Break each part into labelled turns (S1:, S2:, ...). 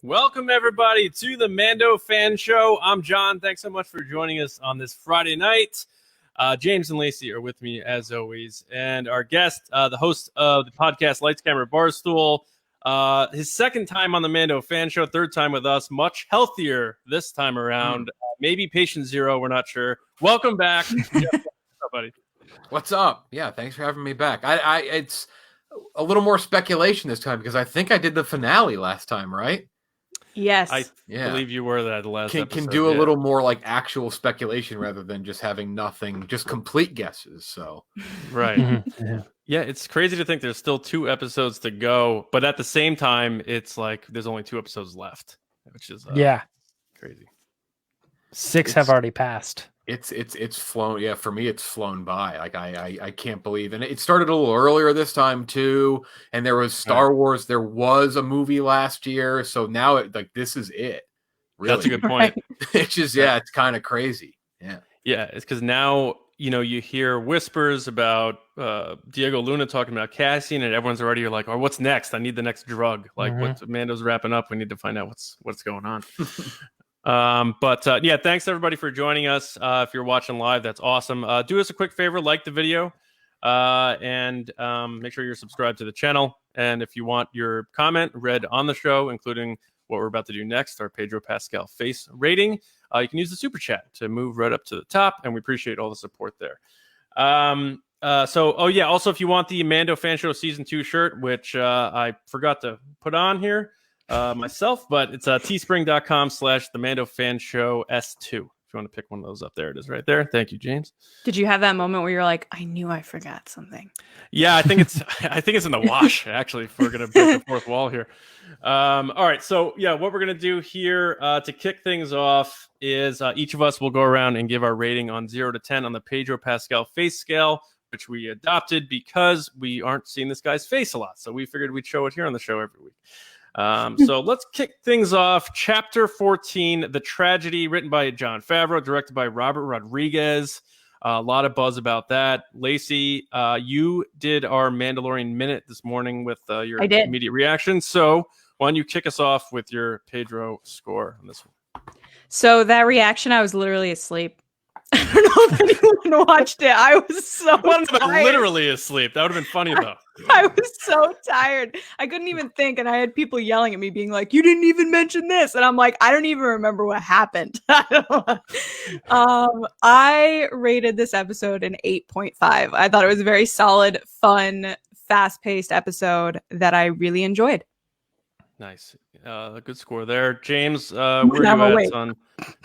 S1: Welcome, everybody, to the Mando Fan Show. I'm John. Thanks so much for joining us on this Friday night. James and Lacey are with me, as always. And our guest, the host of the podcast Lights, Camera, Barstool, his second time on the Mando Fan Show, third time with us, much healthier this time around. Maybe patient zero, we're not sure. Welcome back. Jeff, what's up, buddy?
S2: What's up? Yeah, thanks for having me back. It's a little more speculation this time because I think I did the finale last time, right?
S3: Yes.
S1: I believe you were that last episode.
S2: Can do a little more like actual speculation rather than just having nothing, just complete guesses. So
S1: right. Yeah, it's crazy to think there's still 2 episodes to go, but at the same time, it's like there's only 2 episodes left, which is crazy.
S4: 6 have already passed.
S2: It's flown. Yeah, for me, it's flown by. Like I can't believe, and it started a little earlier this time too. And there was Star Wars. There was a movie last year, so now this is it. Really.
S1: That's a good point.
S2: It's just it's kind of crazy. Yeah,
S1: it's because now you hear whispers about Diego Luna talking about Cassian, and everyone's already like, "Oh, what's next? I need the next drug." Like what Mando's wrapping up, we need to find out what's going on. But thanks everybody for joining us. If you're watching live, that's awesome. Do us a quick favor, like the video, and make sure you're subscribed to the channel. And if you want your comment read on the show, including what we're about to do next, our Pedro Pascal face rating, you can use the super chat to move right up to the top, and we appreciate all the support there. Also, if you want the Mando Fan Show Season 2 shirt, which I forgot to put on here myself, but it's teespring.com/the Mando Fan Show S2. If you want to pick one of those up, there it is right there. Thank you, James.
S3: Did you have that moment where you're like, I knew I forgot something?
S1: Yeah, I think it's in the wash, actually, if we're going to break the fourth wall here. All right, so what we're going to do here to kick things off is each of us will go around and give our rating on 0 to 10 on the Pedro Pascal face scale, which we adopted because we aren't seeing this guy's face a lot. So we figured we'd show it here on the show every week. So let's kick things off. Chapter 14, The Tragedy, written by Jon Favreau, directed by Robert Rodriguez. A lot of buzz about that. Lacey, you did our Mandalorian Minute this morning with your immediate reaction. So why don't you kick us off with your Pedro score on this one?
S3: So that reaction, I was literally asleep. I don't know if anyone watched it. I was so tired.
S1: Literally asleep. That would have been funny, though.
S3: I was so tired. I couldn't even think. And I had people yelling at me being like, you didn't even mention this. And I'm like, I don't even remember what happened. I rated this episode an 8.5. I thought it was a very solid, fun, fast-paced episode that I really enjoyed.
S1: Nice. A good score there. James, where are you at on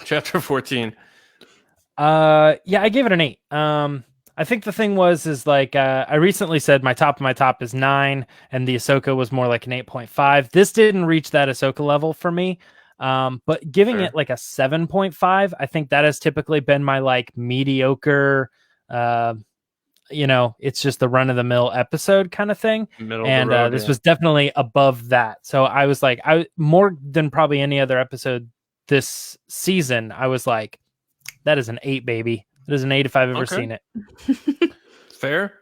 S1: Chapter 14?
S4: I gave it an 8. I think the thing is I recently said my top is 9, and the Ahsoka was more like an 8.5. This didn't reach that Ahsoka level for me. But giving it like a 7.5, I think that has typically been my like mediocre, it's just the run of the mill episode kind of thing. This was definitely above that. So I was like, more than probably any other episode this season, I was like, that is an 8, baby. It is an 8 if I've ever seen it.
S1: Fair.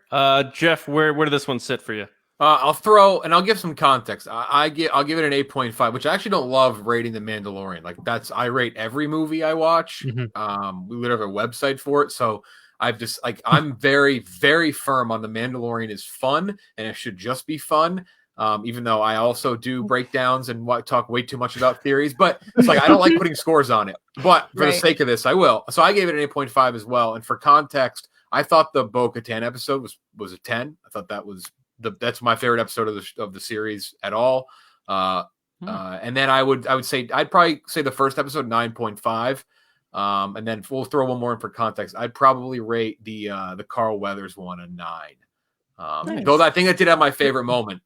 S1: Jeff, where did this one sit for you?
S2: I'll give some context. I'll give it an 8.5, which I actually don't love rating The Mandalorian. Like I rate every movie I watch. We literally have a website for it. So I'm very, very firm on The Mandalorian is fun and it should just be fun. Even though I also do breakdowns and talk way too much about theories, but it's like I don't like putting scores on it. But for the sake of this, I will. So I gave it an 8.5 as well. And for context, I thought the Bo-Katan episode was a 10. I thought that's my favorite episode of the series at all. And then I would say I'd probably say the first episode 9.5. And then we'll throw one more in for context. I'd probably rate the Carl Weathers one a 9.
S3: Nice.
S2: Though I think I did have my favorite moment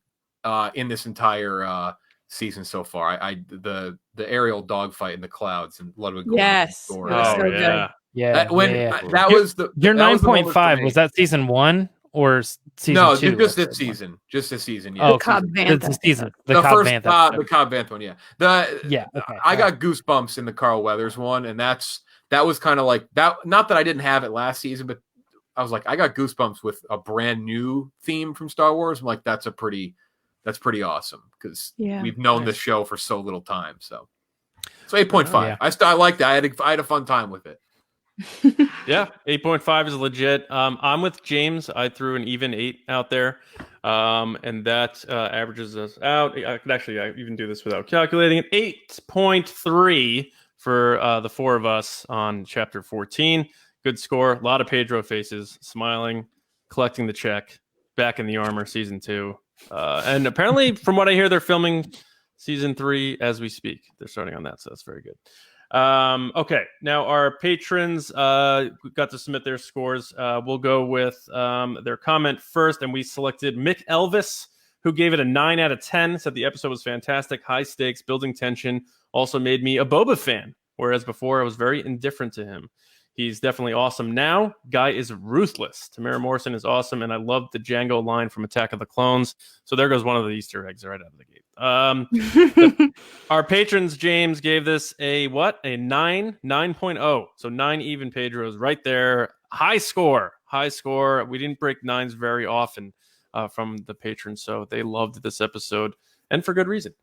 S2: in this entire season so far. The aerial dogfight in the clouds and Ludwig.
S3: Yes.
S1: Good.
S2: That was the
S4: your 9.5 was that season 1 or season 2?
S2: No, just this season. Just this season. Yeah.
S3: Oh, Cobb Vanth.
S4: The season.
S2: The Cobb Vanth. The Cobb Vanth one. Yeah.
S4: Okay.
S2: I got goosebumps in the Carl Weathers one, and that was kind of like that. Not that I didn't have it last season, but I was like, I got goosebumps with a brand new theme from Star Wars. I'm like, that's a pretty that's pretty awesome because
S3: Yeah.
S2: we've known this show for so little time. So 8.5.
S4: Yeah.
S2: I like that. I had a fun time with it.
S1: Yeah, 8.5 is legit. I'm with James. I threw an even 8 out there, and that averages us out. I even do this without calculating it. 8.3 for the four of us on chapter 14. Good score. A lot of Pedro faces, smiling, collecting the check. Back in the armor, season 2, and apparently, from what I hear, they're filming season 3 as we speak. They're starting on that, so that's very good. Okay, now our patrons got to submit their scores. We'll go with their comment first, and we selected Mick Elvis, who gave it a 9 out of 10. Said the episode was fantastic, high stakes, building tension. Also made me a Boba fan, whereas before I was very indifferent to him. He's definitely awesome now. Guy is ruthless. Tamara Morrison is awesome, and I love the Jango line from Attack of the Clones. So there goes one of the Easter eggs right out of the gate. Our patrons, James, gave this a 9.0. So 9 even Pedros right there. High score. We didn't break 9s very often from the patrons, so they loved this episode, and for good reason.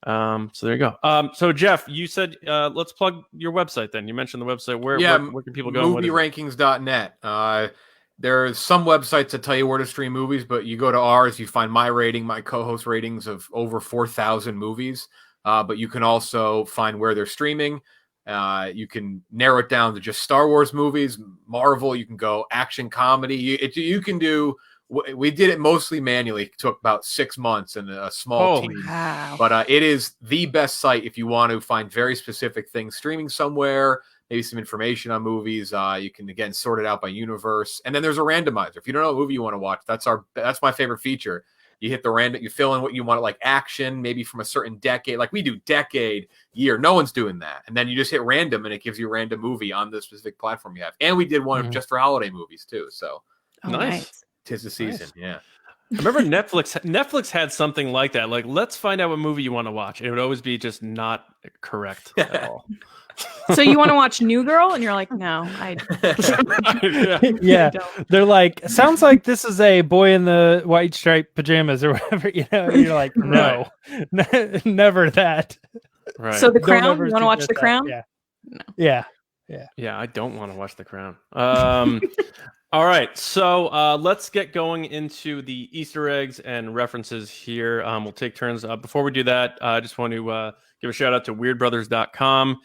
S1: So there you go. So Jeff, you said let's plug your website then. You mentioned the website. Where can people go?
S2: Movierankings.net. There's some websites that tell you where to stream movies, but you go to ours, you find my rating, my co-host ratings of over 4,000 movies. But you can also find where they're streaming. You can narrow it down to just Star Wars movies, Marvel. You can go action comedy. You can do. We did it mostly manually. It took about 6 months and a small team.
S3: Wow.
S2: But it is the best site if you want to find very specific things streaming somewhere, maybe some information on movies. You can, again, sort it out by universe. And then there's a randomizer. If you don't know what movie you want to watch, that's my favorite feature. You hit the random, you fill in what you want, like action, maybe from a certain decade. Like we do decade, year. No one's doing that. And then you just hit random, and it gives you a random movie on the specific platform you have. And we did one just for holiday movies, too. So
S1: nice.
S2: 'Tis the season, yeah.
S1: I remember Netflix had something like that. Like, let's find out what movie you want to watch. It would always be just not correct at all.
S3: So you want to watch New Girl, and you're like, no,
S4: yeah. They're like, sounds like this is a boy in the white striped pajamas or whatever. You're like, no, never that.
S1: Right.
S3: So The Crown. You want to watch The Crown?
S4: Yeah.
S3: No.
S4: Yeah.
S1: I don't want to watch The Crown. All right, so let's get going into the Easter eggs and references here. We'll take turns. Before we do that, I just want to give a shout out to weirdbrothers.com.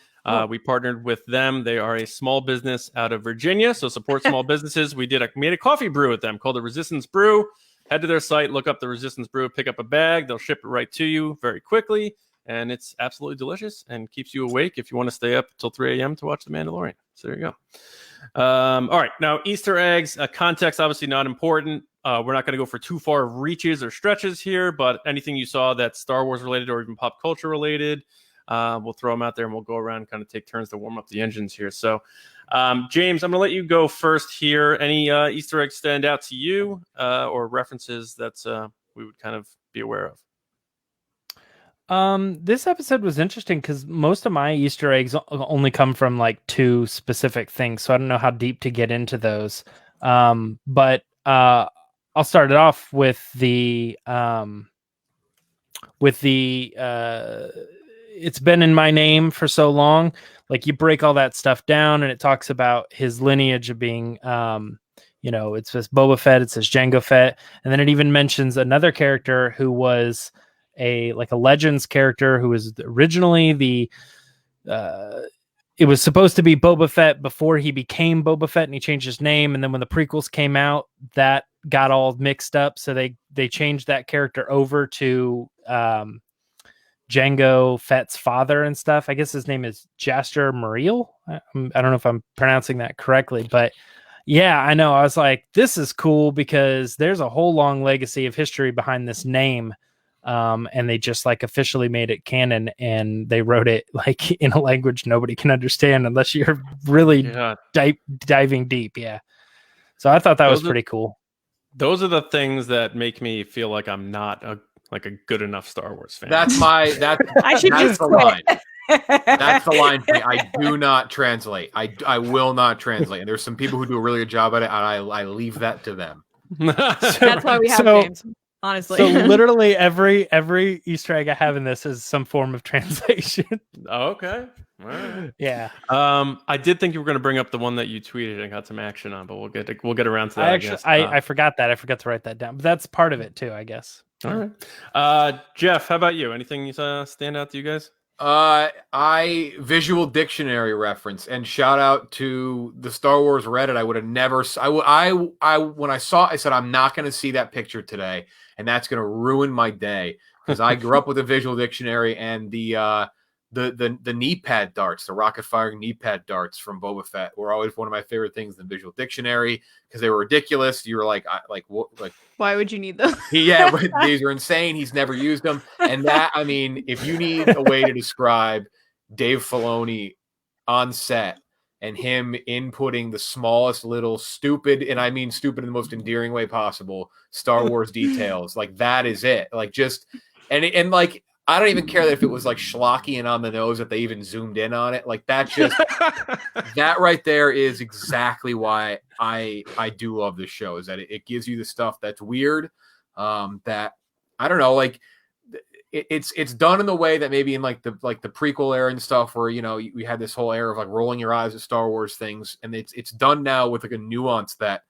S1: We partnered with them. They are a small business out of Virginia, so support small businesses. We made a coffee brew with them called the Resistance Brew. Head to their site, look up the Resistance Brew, pick up a bag. They'll ship it right to you very quickly, and it's absolutely delicious and keeps you awake if you want to stay up until 3 a.m. to watch The Mandalorian. So there you go. All right, now Easter eggs, context obviously not important. We're not going to go for too far reaches or stretches here, but anything you saw that's Star Wars related or even pop culture related, we'll throw them out there and we'll go around and kind of take turns to warm up the engines here. So James, I'm going to let you go first here. Any Easter eggs stand out to you or references that we would kind of be aware of?
S4: This episode was interesting because most of my Easter eggs only come from like 2 specific things, so I don't know how deep to get into those. But I'll start it off with the it's been in my name for so long. Like you break all that stuff down, and it talks about his lineage of being, it says Boba Fett, it says Jango Fett, and then it even mentions another character who was a Legends character who was originally it was supposed to be Boba Fett before he became Boba Fett, and he changed his name. And then when the prequels came out, that got all mixed up. So they changed that character over to Jango Fett's father and stuff. I guess his name is Jaster Muriel. I don't know if I'm pronouncing that correctly, but yeah, I know. I was like, this is cool because there's a whole long legacy of history behind this name. And they just like officially made it canon, and they wrote it like in a language nobody can understand unless you're really diving deep. Yeah. So I thought that was pretty cool. Those
S1: are the things that make me feel like I'm not a good enough Star Wars fan.
S2: That's the line. That's the line for me. I do not translate. I will not translate. And there's some people who do a really good job at it, and I leave that to them.
S3: That's why we have James. honestly.
S4: So literally every Easter egg I have in this is some form of translation.
S1: Okay. All right.
S4: Yeah.
S1: I did think you were going to bring up the one that you tweeted and got some action on, but we'll get around to that.
S4: I forgot that. I forgot to write that down. But that's part of it too, I guess.
S1: All right. Jeff, how about you? Anything stand out to you guys?
S2: I visual dictionary reference, and shout out to the Star Wars Reddit. I would have never. I when I saw it, I said I'm not going to see that picture today, and that's going to ruin my day because I grew up with a visual dictionary and the knee pad darts, the rocket firing knee pad darts from Boba Fett were always one of my favorite things in the visual dictionary because they were ridiculous. You were like, what, like.
S3: Why would you need those?
S2: Yeah, but these are insane. He's never used them. And that, I mean, if you need a way to describe Dave Filoni on set and him inputting the smallest little stupid, and I mean stupid in the most endearing way possible, Star Wars details, like that is it. Like just, and like, I don't even care that if it was like schlocky and on the nose that they even zoomed in on it. Like that just, that right there is exactly why I do love this show, is that it gives you the stuff that's weird, that I don't know, like it's done in the way that maybe in like the prequel era and stuff where, you know, we had this whole era of like rolling your eyes at Star Wars things, and it's done now with like a nuance that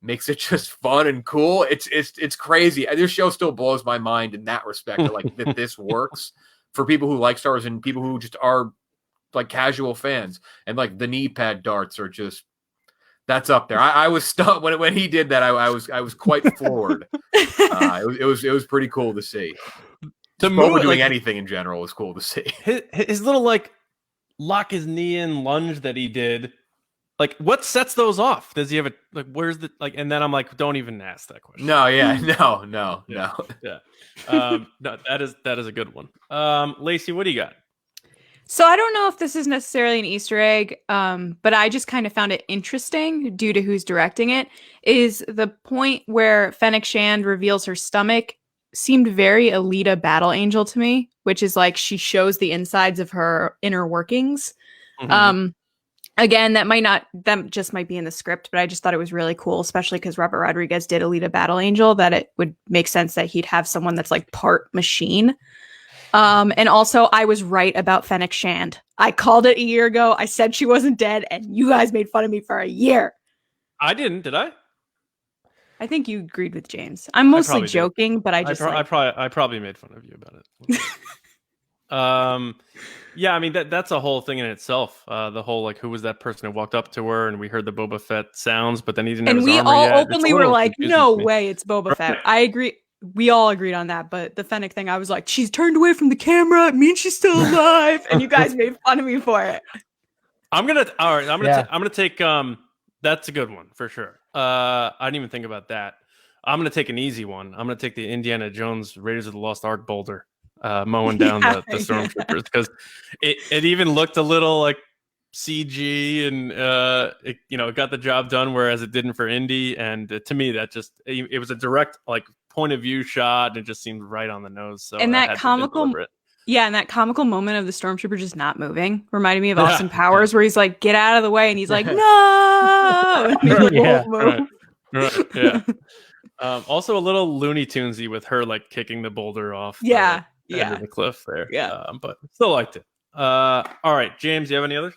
S2: makes it just fun and cool. It's crazy. This show still blows my mind in that respect. Like that this works for people who like Star Wars and people who just are like casual fans. And like the knee pad darts are just, that's up there. I was stunned when he did that. I was quite floored. It was pretty cool to see.
S1: The
S2: Boba doing
S1: like,
S2: anything in general was cool to see.
S1: His little like lock his knee in lunge that he did. Like, what sets those off? Does he have a like? Where's the like? And then I'm like, don't even ask that question.
S2: No, yeah, no.
S1: Yeah. No, that is a good one. Lacey, what do you got?
S3: So I don't know if this is necessarily an Easter egg, but I just kind of found it interesting due to who's directing it. Is the point where Fennec Shand reveals her stomach seemed very Alita Battle Angel to me, which is like she shows the insides of her inner workings.
S1: Mm-hmm.
S3: Again, that just might be in the script, but I just thought it was really cool, especially because Robert Rodriguez did Alita Battle Angel, that it would make sense that he'd have someone that's like part machine. And also I was right about Fennec Shand. I called it a year ago. I said she wasn't dead, and you guys made fun of me for a year.
S1: I didn't, did I?
S3: I think you agreed with James. I'm mostly joking, but I
S1: probably made fun of you about it. Yeah, I mean that's a whole thing in itself. The whole like, who was that person who walked up to her and we heard the Boba Fett sounds, but then he didn't have his armor
S3: all
S1: yet.
S3: openly were like, no way, it's Boba Fett. I agree. We all agreed on that, but the Fennec thing, I was like, she's turned away from the camera. It means she's still alive, and you guys made fun of me for it.
S1: I'm gonna take that's a good one for sure. I didn't even think about that. I'm gonna take an easy one. I'm gonna take the Indiana Jones Raiders of the Lost Ark boulder, mowing down the stormtroopers, because it even looked a little like CG, and it got the job done, whereas it didn't for Indy. And to me, that just it was a direct like point of view shot, and it just seemed right on the nose. So
S3: and that comical moment of the stormtrooper just not moving reminded me of Austin Powers, where he's like, "Get out of the way," and he's like, "No."
S1: Right. Yeah. Also a little Looney Tunesy with her like kicking the boulder off.
S3: The
S1: cliff there.
S3: Yeah.
S1: But still liked it. All right, James, do you have any others?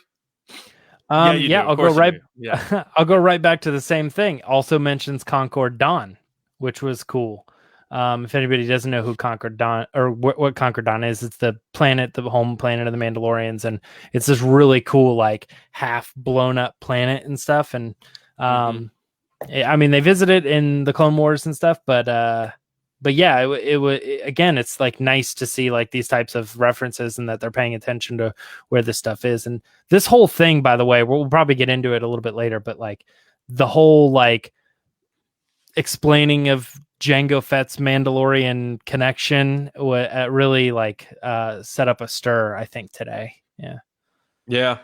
S4: I'll go right. Yeah, I'll go right back to the same thing. Also mentions Concord Dawn, which was cool. If anybody doesn't know who Concord Dawn or what Concord Dawn is, it's the planet, the home planet of the Mandalorians, and it's this really cool like half blown up planet and stuff. And I mean, they visited in the Clone Wars and stuff, but yeah, again, it's like nice to see like these types of references and that they're paying attention to where this stuff is. And this whole thing, by the way, we'll probably get into it a little bit later, but like the whole like explaining of Jango Fett's Mandalorian connection really like set up a stir, I think, today. Yeah.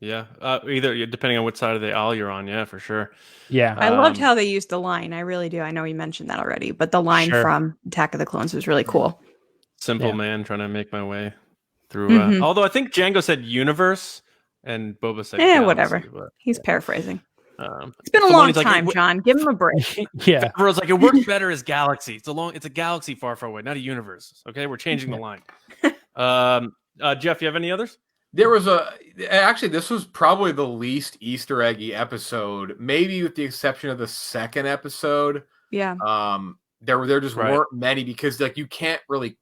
S4: Either depending on which side of the aisle you're on, for sure.
S3: I loved how they used the line. I really do. I know you mentioned that already, but the line from Attack of the Clones was really cool.
S1: Simple man trying to make my way through. Although I think Jango said universe and Boba said galaxy,
S3: whatever. He's paraphrasing. It's been a long
S1: Filoni's like,
S3: time, John. Give him a break.
S4: Yeah.
S1: Favreau's like, it works better as galaxy. It's a galaxy far, far away, not a universe. Okay, we're changing the line. Jeff, you have any others?
S2: There was actually, this was probably the least Easter eggy episode, maybe with the exception of the second episode.
S3: Yeah.
S2: There just weren't many because like you can't really,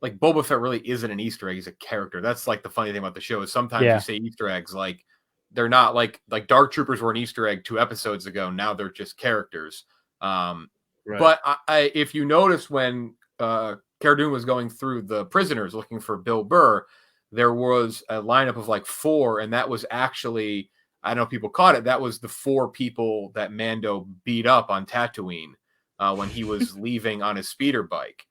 S2: like Boba Fett really isn't an Easter egg. He's a character. That's like the funny thing about the show is sometimes you say Easter eggs like they're not like Dark Troopers were an Easter egg 2 episodes ago. Now they're just characters. But if you notice when Cara Dune was going through the prisoners looking for Bill Burr, there was a lineup of like 4, and that was actually, I don't know if people caught it, that was the 4 people that Mando beat up on Tatooine when he was leaving on his speeder bike.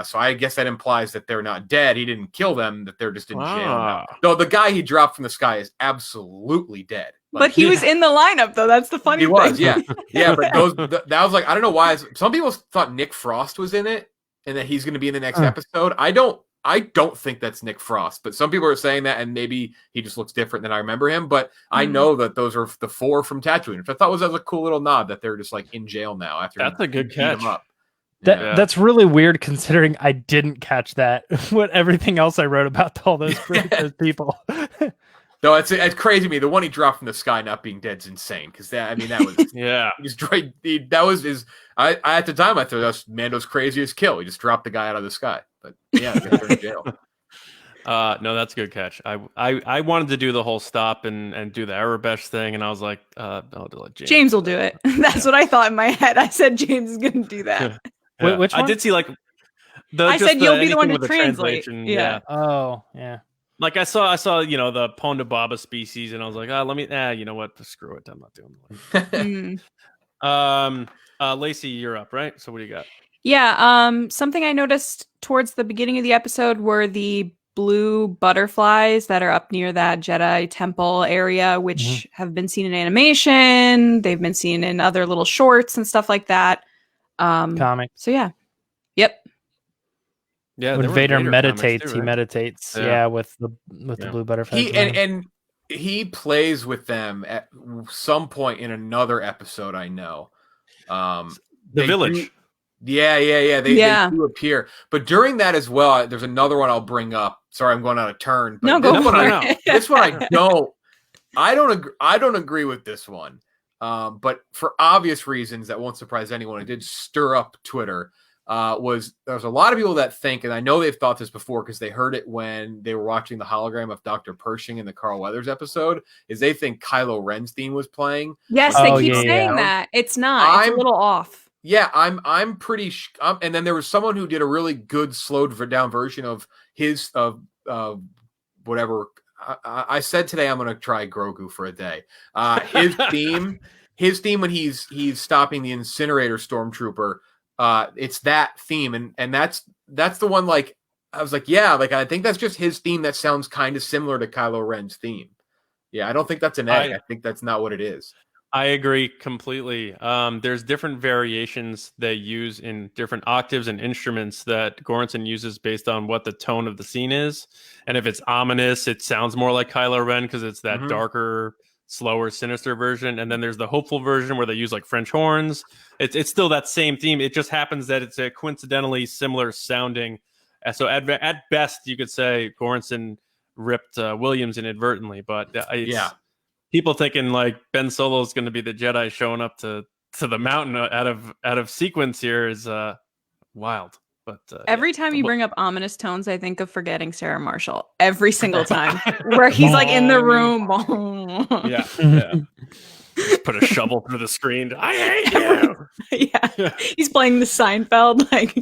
S2: So I guess that implies that they're not dead. He didn't kill them, that they're just in jail now. Though the guy he dropped from the sky is absolutely dead. Like,
S3: but he was in the lineup, though. That's the funny thing.
S2: He was, yeah. Yeah, but that was like, I don't know why. Some people thought Nick Frost was in it and that he's going to be in the next episode. I don't think that's Nick Frost, but some people are saying that, and maybe he just looks different than I remember him. But I know that those are the 4 from Tatooine, which I thought was a cool little nod that they're just like in jail now after
S1: that's a good catch.
S2: Him up.
S4: That's really weird considering I didn't catch that. What everything else I wrote about all those people.
S2: No, it's crazy to me. The one he dropped from the sky not being dead is insane because that was that was his. I at the time I thought that was Mando's craziest kill. He just dropped the guy out of the sky. But yeah, they're in jail.
S1: No, that's a good catch. I wanted to do the whole stop and do the Arabesh thing, and I was like, I'll let
S3: James will do it. That's what I thought in my head. I said James is going to do that.
S1: Yeah.
S4: Which one?
S1: I did see like
S3: I said you'll be the one to translate.
S1: Yeah.
S4: Oh, yeah.
S1: Like I saw, the Ponda Baba species, and I was like, let me. You know what? Screw it. I'm not doing it. Lacey, you're up, right? So what do you got?
S3: Yeah. Something I noticed towards the beginning of the episode were the blue butterflies that are up near that Jedi temple area, which have been seen in animation. They've been seen in other little shorts and stuff like that.
S4: Comic.
S3: So yeah. Yep.
S1: Yeah.
S4: When Vader meditates,
S1: too, right?
S4: he meditates. Yeah, with the blue butterflies.
S2: And he plays with them at some point in another episode. I know.
S1: The village.
S2: They do appear, but during that as well, there's another one I'll bring up. Sorry, I'm going out of turn. But
S3: no, go for it.
S2: This one I don't agree with this one. But for obvious reasons that won't surprise anyone, it did stir up Twitter. There's a lot of people that think, and I know they've thought this before because they heard it when they were watching the hologram of Dr. Pershing in the Carl Weathers episode, is they think Kylo Ren's theme was playing.
S3: Yes, they keep saying that. It's not. It's a little off.
S2: Yeah, I'm pretty. And then there was someone who did a really good slowed down version of his whatever. I said today I'm going to try Grogu for a day. His theme when he's stopping the incinerator stormtrooper. It's that theme, and that's the one. Like I was like, yeah, like I think that's just his theme that sounds kind of similar to Kylo Ren's theme. Yeah, I don't think that's an egg. I think that's not what it is.
S1: I agree completely. There's different variations they use in different octaves and instruments that Goranson uses based on what the tone of the scene is. And if it's ominous, it sounds more like Kylo Ren because it's that darker, slower, sinister version. And then there's the hopeful version where they use like French horns. It's still that same theme. It just happens that it's a coincidentally similar sounding. So at best, you could say Goranson ripped Williams inadvertently, but people thinking like Ben Solo is going to be the Jedi showing up to the mountain out of sequence here is wild. But
S3: every time you bring up ominous tones, I think of Forgetting Sarah Marshall. Every single time, where he's like in the room.
S1: yeah. Just put a shovel through the screen. I hate you.
S3: Yeah, he's playing the Seinfeld like.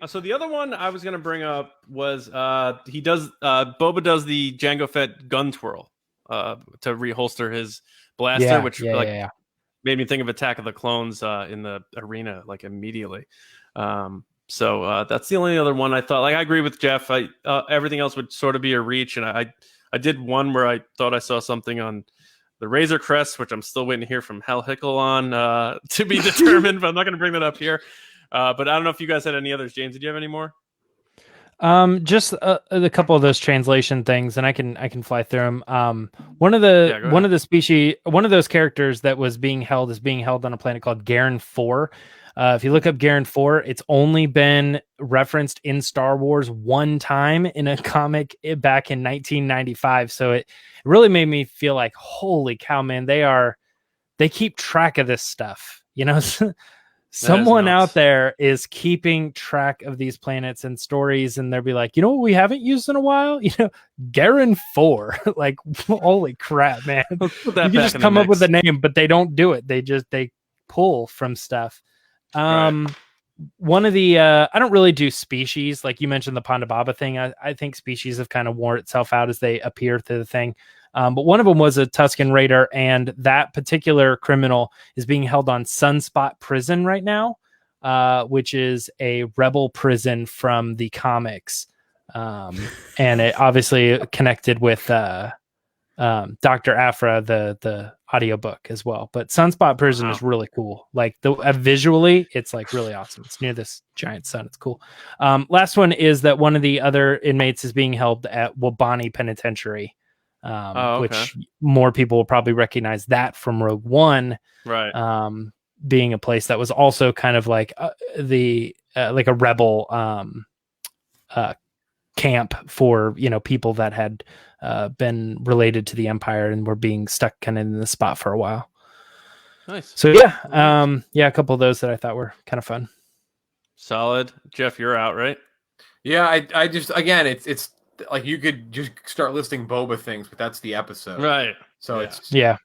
S1: So the other one I was going to bring up was Boba does the Jango Fett gun twirl to reholster his blaster, which made me think of Attack of the Clones in the arena like immediately. So that's the only other one I thought. Like I agree with Jeff. Everything else would sort of be a reach, and I did one where I thought I saw something on the Razor Crest, which I'm still waiting to hear from Hal Hickel on to be determined, but I'm not going to bring that up here. But I don't know if you guys had any others. James, did you have any more?
S4: Just a couple of those translation things, and I can fly through them. One of those characters that was being held is being held on a planet called Garen 4. If you look up Garen 4, it's only been referenced in Star Wars one time in a comic back in 1995. So it really made me feel like, holy cow, man, they keep track of this stuff, you know. Someone out there is keeping track of these planets and stories, and they'll be like, you know what we haven't used in a while? You know, Garen 4. Like, holy crap, man. You can just come up with a name, but they don't do it. They pull from stuff. Right. One of the I don't really do species, like you mentioned the Ponda Baba thing. I think species have kind of worn itself out as they appear through the thing. But one of them was a Tusken Raider, and that particular criminal is being held on Sunspot Prison right now, which is a rebel prison from the comics. And it obviously connected with Dr. Aphra, the audiobook as well. But Sunspot Prison is really cool. Like visually, it's like really awesome. It's near this giant sun. It's cool. Last one is that one of the other inmates is being held at Wabani Penitentiary. Which more people will probably recognize that from Rogue One,
S1: right?
S4: Being a place that was also kind of like like a rebel camp for, you know, people that had been related to the Empire and were being stuck kind of in the spot for a while.
S1: Nice.
S4: So yeah, a couple of those that I thought were kind of fun.
S1: Solid. Jeff, you're out, right?
S2: Yeah, I just, again, it's like you could just start listing Boba things, but that's the episode,
S1: right?
S2: So
S4: yeah.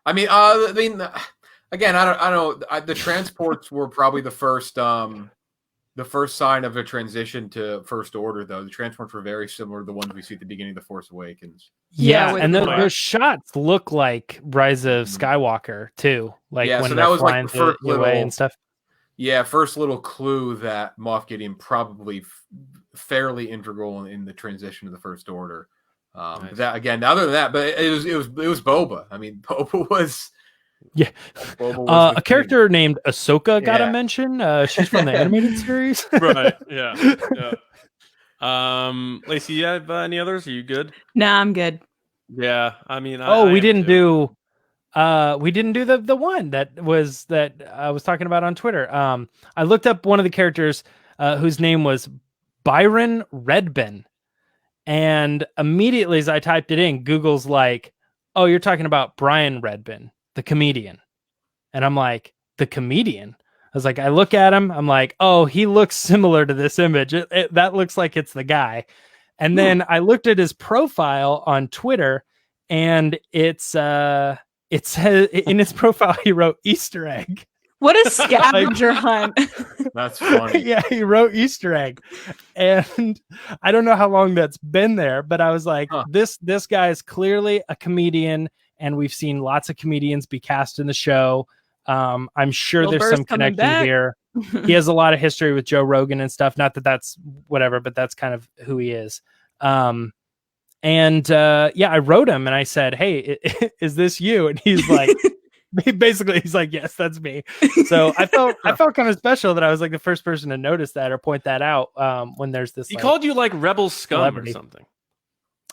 S2: I mean, again, I don't. The transports were probably the first sign of a transition to First Order, though. The transports were very similar to the ones we see at the beginning of The Force Awakens.
S4: Yeah, and those shots look like Rise of Skywalker too. Like when
S2: so that was
S4: flying
S2: like the first little
S4: away and stuff.
S2: Yeah, first little clue that Moff Gideon probably fairly integral in the transition to the First Order. Nice. That again, other than that, but it was Boba. I mean, Boba was
S1: a
S4: character named Ahsoka got a mention. She's from the animated series,
S1: right? Yeah. Lacey, you have any others? Are you good?
S3: Nah, I'm good.
S1: Yeah, I mean,
S4: we didn't do the one that I was talking about on Twitter. I looked up one of the characters whose name was Byron Redbin, and immediately as I typed it in, Google's like, "Oh, you're talking about Brian Redbin, the comedian," and I'm like, "The comedian?" I was like, I look at him, I'm like, "Oh, he looks similar to this image. That looks like it's the guy." And then I looked at his profile on Twitter, and it says in his profile he wrote Easter egg.
S3: What a scavenger hunt.
S2: That's funny.
S4: Yeah, he wrote Easter egg. And I don't know how long that's been there, but I was like, this guy is clearly a comedian, and we've seen lots of comedians be cast in the show. I'm sure there's some connection here. He has a lot of history with Joe Rogan and stuff. Not that that's whatever, but that's kind of who he is. I wrote him and I said, "Hey, is this you?" And he's like, he's like, "Yes, that's me." So I felt kind of special that I was like the first person to notice that or point that out when there's this.
S1: He called you like rebel scum celebrity. Or something.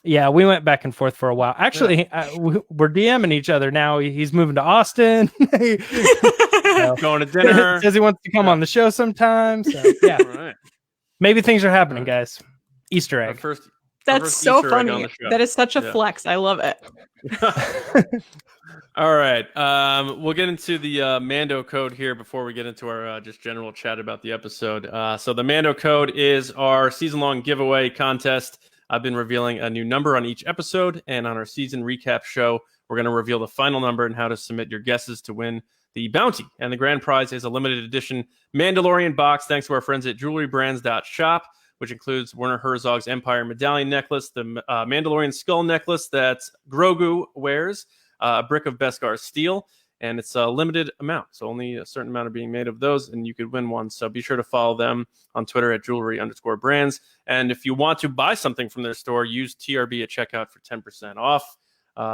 S4: Yeah, we went back and forth for a while. Actually, we're DMing each other now. He's moving to Austin.
S1: Going to dinner.
S4: Says he wants to come on the show sometime. So yeah, right. Maybe things are happening, guys. Easter egg.
S3: That's so funny. That is such a flex. I love it.
S1: All right. We'll get into the Mando Code here before we get into our just general chat about the episode. So the Mando Code is our season-long giveaway contest. I've been revealing a new number on each episode, and on our season recap show, we're going to reveal the final number and how to submit your guesses to win the bounty. And the grand prize is a limited edition Mandalorian box, thanks to our friends at jewelrybrands.shop, which includes Werner Herzog's Empire Medallion necklace, the Mandalorian skull necklace that Grogu wears, a brick of Beskar steel, and it's a limited amount, so only a certain amount are being made of those, and you could win one. So be sure to follow them on Twitter at jewelry_brands. And if you want to buy something from their store, use TRB at checkout for 10% off.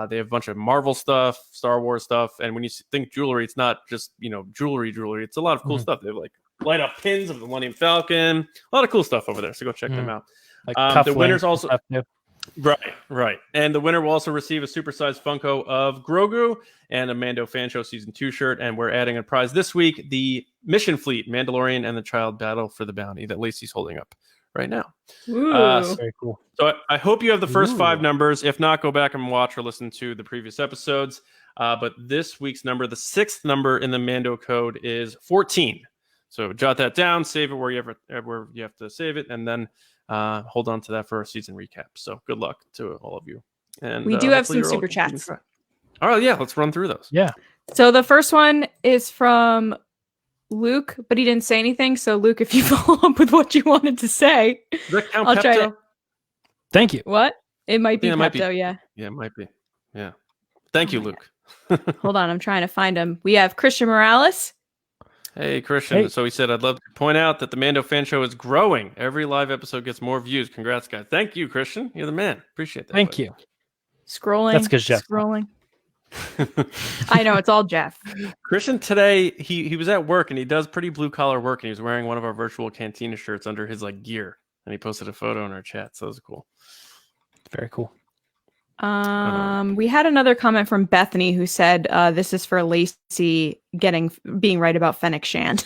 S1: They have a bunch of Marvel stuff, Star Wars stuff, and when you think jewelry, it's not just jewelry. It's a lot of cool stuff. They have like light up pins of the Millennium Falcon. A lot of cool stuff over there. So go check them out.
S4: Like
S1: The winners also
S4: stuff too.
S1: right. And the winner will also receive a supersized Funko of Grogu and a Mando Fan Show Season 2 shirt. And we're adding a prize this week, the Mission Fleet, Mandalorian and the Child Battle for the Bounty that Lacey's holding up right now.
S4: Very cool.
S1: So I hope you have the first 5 numbers. If not, go back and watch or listen to the previous episodes. But this week's number, the 6th number in the Mando Code, is 14. So jot that down, save it where you have to save it, and then hold on to that for our season recap. So good luck to all of you. And
S3: We do have
S1: hopefully
S3: some
S1: you're all
S3: super chats.
S1: All right, yeah, let's run through those.
S4: Yeah.
S3: So the first one is from Luke, but he didn't say anything. So Luke, if you follow up with what you wanted to say,
S1: Does that count
S3: I'll try
S1: Pepto?
S3: to.
S4: Thank you.
S3: What? It might be
S1: Yeah, it might be.
S3: Pepto, yeah.
S1: Yeah, it might be. Yeah. Thank you,
S3: my
S1: Luke.
S3: Hold on, I'm trying to find him. We have Christian Morales.
S1: Hey, Christian.
S4: Hey.
S1: So he said, I'd love to point out that the Mando Fan Show is growing. Every live episode gets more views. Congrats, guys. Thank you, Christian. You're the man. Appreciate that.
S4: Thank
S1: buddy.
S4: you.
S3: Scrolling.
S4: That's 'cause Jeff.
S3: Scrolling. I know, it's all Jeff.
S1: Christian today, he was at work and he does pretty blue collar work and he was wearing one of our virtual Cantina shirts under his like gear and he posted a photo in our chat. So it was cool.
S4: Very cool.
S3: We had another comment from Bethany who said this is for Lacey being right about Fennec Shand.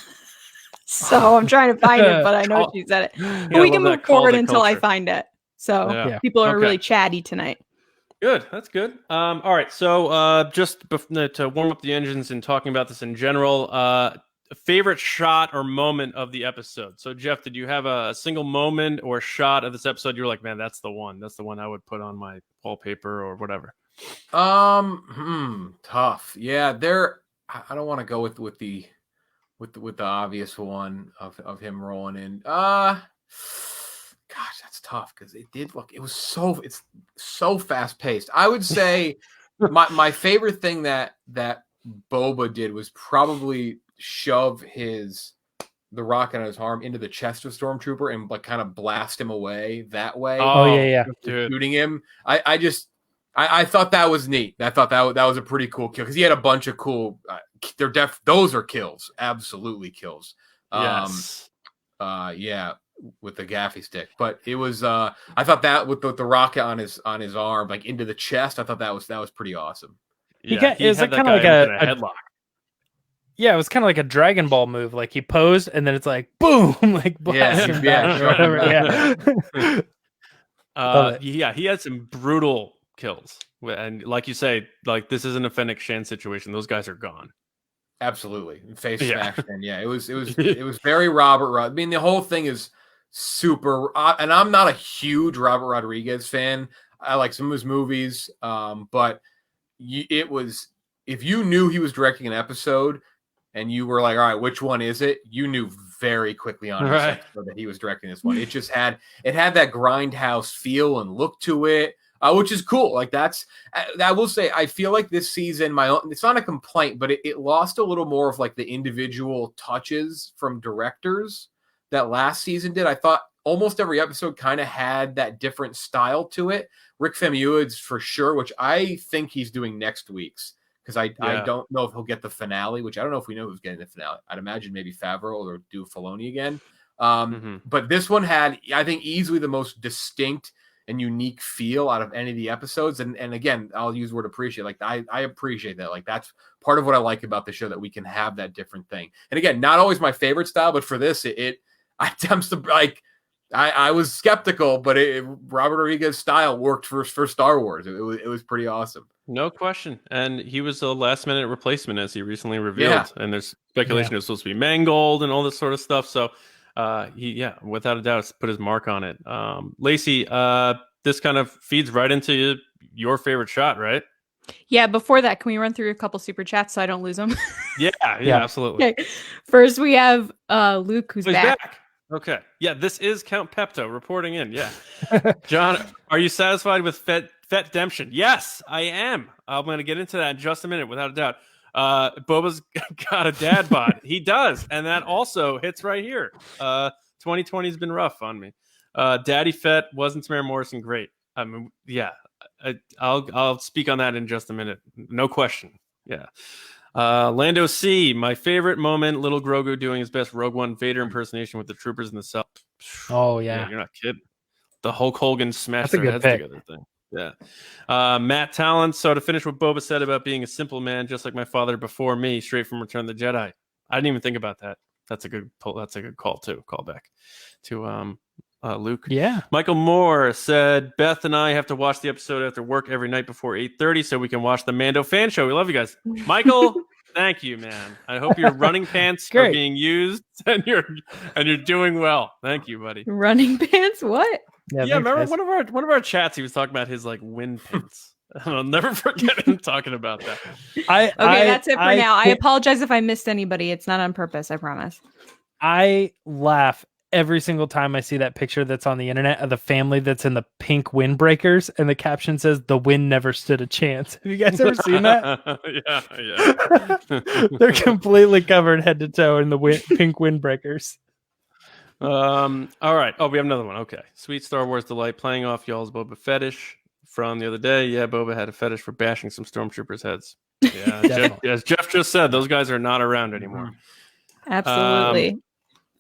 S3: So I'm trying to find it, but I know she said it.
S1: Yeah,
S3: But we
S1: I
S3: can
S1: love
S3: move
S1: that call
S3: forward
S1: to
S3: until I
S1: culture.
S3: find it. So
S1: Yeah.
S3: people are
S1: Okay.
S3: really chatty tonight.
S1: Good. That's good. All right. So just to warm up the engines and talking about this in general, favorite shot or moment of the episode. So Jeff, did you have a single moment or shot of this episode you're like, man, that's the one I would put on my wallpaper or whatever?
S2: Tough. Yeah, I don't want to go with the obvious one of him rolling in. Gosh, that's tough because it's so fast paced. I would say my favorite thing that Boba did was probably shove the rocket on his arm into the chest of Stormtrooper and like kind of blast him away that way.
S4: Oh, yeah.
S1: Dude.
S2: Shooting him. I thought that was neat. I thought that was a pretty cool kill because he had a bunch of cool. Those are kills, absolutely kills.
S1: Yes.
S2: Yeah, with the gaffy stick. But it was. I thought that with the rocket on his arm, like into the chest. I thought that was pretty awesome.
S1: Yeah,
S4: Is it
S1: had that
S4: kind of
S1: guy
S4: like
S1: in
S4: a
S1: headlock?
S4: Yeah, it was kind of like a Dragon Ball move. Like he posed, and then it's like boom, like blast him back or whatever. Yeah.
S1: Yeah, he had some brutal kills, and like you say, like this isn't a Fennec Shand situation. Those guys are gone.
S2: Absolutely, face
S1: Yeah.
S2: smashed in. Yeah, it was very Robert. I mean, the whole thing is super. And I'm not a huge Robert Rodriguez fan. I like some of his movies, but it was if you knew he was directing an episode. And you were like, all right, which one is it? You knew very quickly on
S1: Right.
S2: that he was directing this one. It just had that grindhouse feel and look to it, which is cool. Like I will say, I feel like this season, it's not a complaint, but it lost a little more of like the individual touches from directors that last season did. I thought almost every episode kind of had that different style to it. Rick Famuyiwa's for sure, which I think he's doing next week's. Because I don't know if he'll get the finale, which I don't know if we know who's getting the finale. I'd imagine maybe Favreau or do Filoni again. But this one had, I think, easily the most distinct and unique feel out of any of the episodes. And again, I'll use the word appreciate. Like I appreciate that. Like that's part of what I like about the show, that we can have that different thing. And again, not always my favorite style, but for this, I was skeptical, but Robert Rodriguez's style worked for Star Wars. It was pretty awesome.
S1: No question. And he was a last minute replacement, as he recently revealed. Yeah. And there's speculation it was supposed to be mangled and all this sort of stuff. So he, without a doubt, has put his mark on it. Lacey, this kind of feeds right into your favorite shot, right?
S3: Yeah, before that, can we run through a couple super chats so I don't lose them?
S1: Yeah, absolutely.
S3: Okay. First, we have Luke, who's back.
S1: Okay. Yeah, this is Count Pepto reporting in. Yeah. John, are you satisfied with Fett Redemption? Yes, I am. I'm going to get into that in just a minute, without a doubt. Boba's got a dad bod. He does. And that also hits right here. 2020 has been rough on me. Daddy Fett wasn't Tamara Morrison great? I mean, yeah. I'll speak on that in just a minute. No question. Yeah. Lando C, my favorite moment, little Grogu doing his best Rogue One Vader impersonation with the troopers in the cell.
S4: Oh yeah,
S1: you're not kidding. The Hulk Hogan smashed
S4: That's a
S1: their
S4: good
S1: heads
S4: pick.
S1: together thing. Yeah. Matt Talent. So to finish what Boba said about being a simple man, just like my father before me, straight from Return of the Jedi. I didn't even think about that. That's a good call too. Call back to Luke.
S4: Yeah.
S1: Michael Moore said Beth and I have to watch the episode after work every night before 8:30 so we can watch the Mando fan show. We love you guys. Michael, thank you, man. I hope your running pants are being used and you're doing well. Thank you, buddy.
S3: Running pants? What?
S1: Yeah, remember one of our chats he was talking about his like wind pants. I'll never forget him talking about that.
S3: That's it for now. I apologize if I missed anybody. It's not on purpose, I promise.
S4: I laugh every single time I see that picture that's on the internet of the family that's in the pink windbreakers, and the caption says, "The wind never stood a chance." Have you guys ever seen that?
S1: Yeah.
S4: They're completely covered head to toe in the pink windbreakers.
S1: All right. Oh, we have another one. Okay. Sweet Star Wars delight, playing off y'all's Boba fetish from the other day. Yeah, Boba had a fetish for bashing some stormtroopers' heads. Yeah, as Jeff just said, those guys are not around anymore.
S3: Absolutely.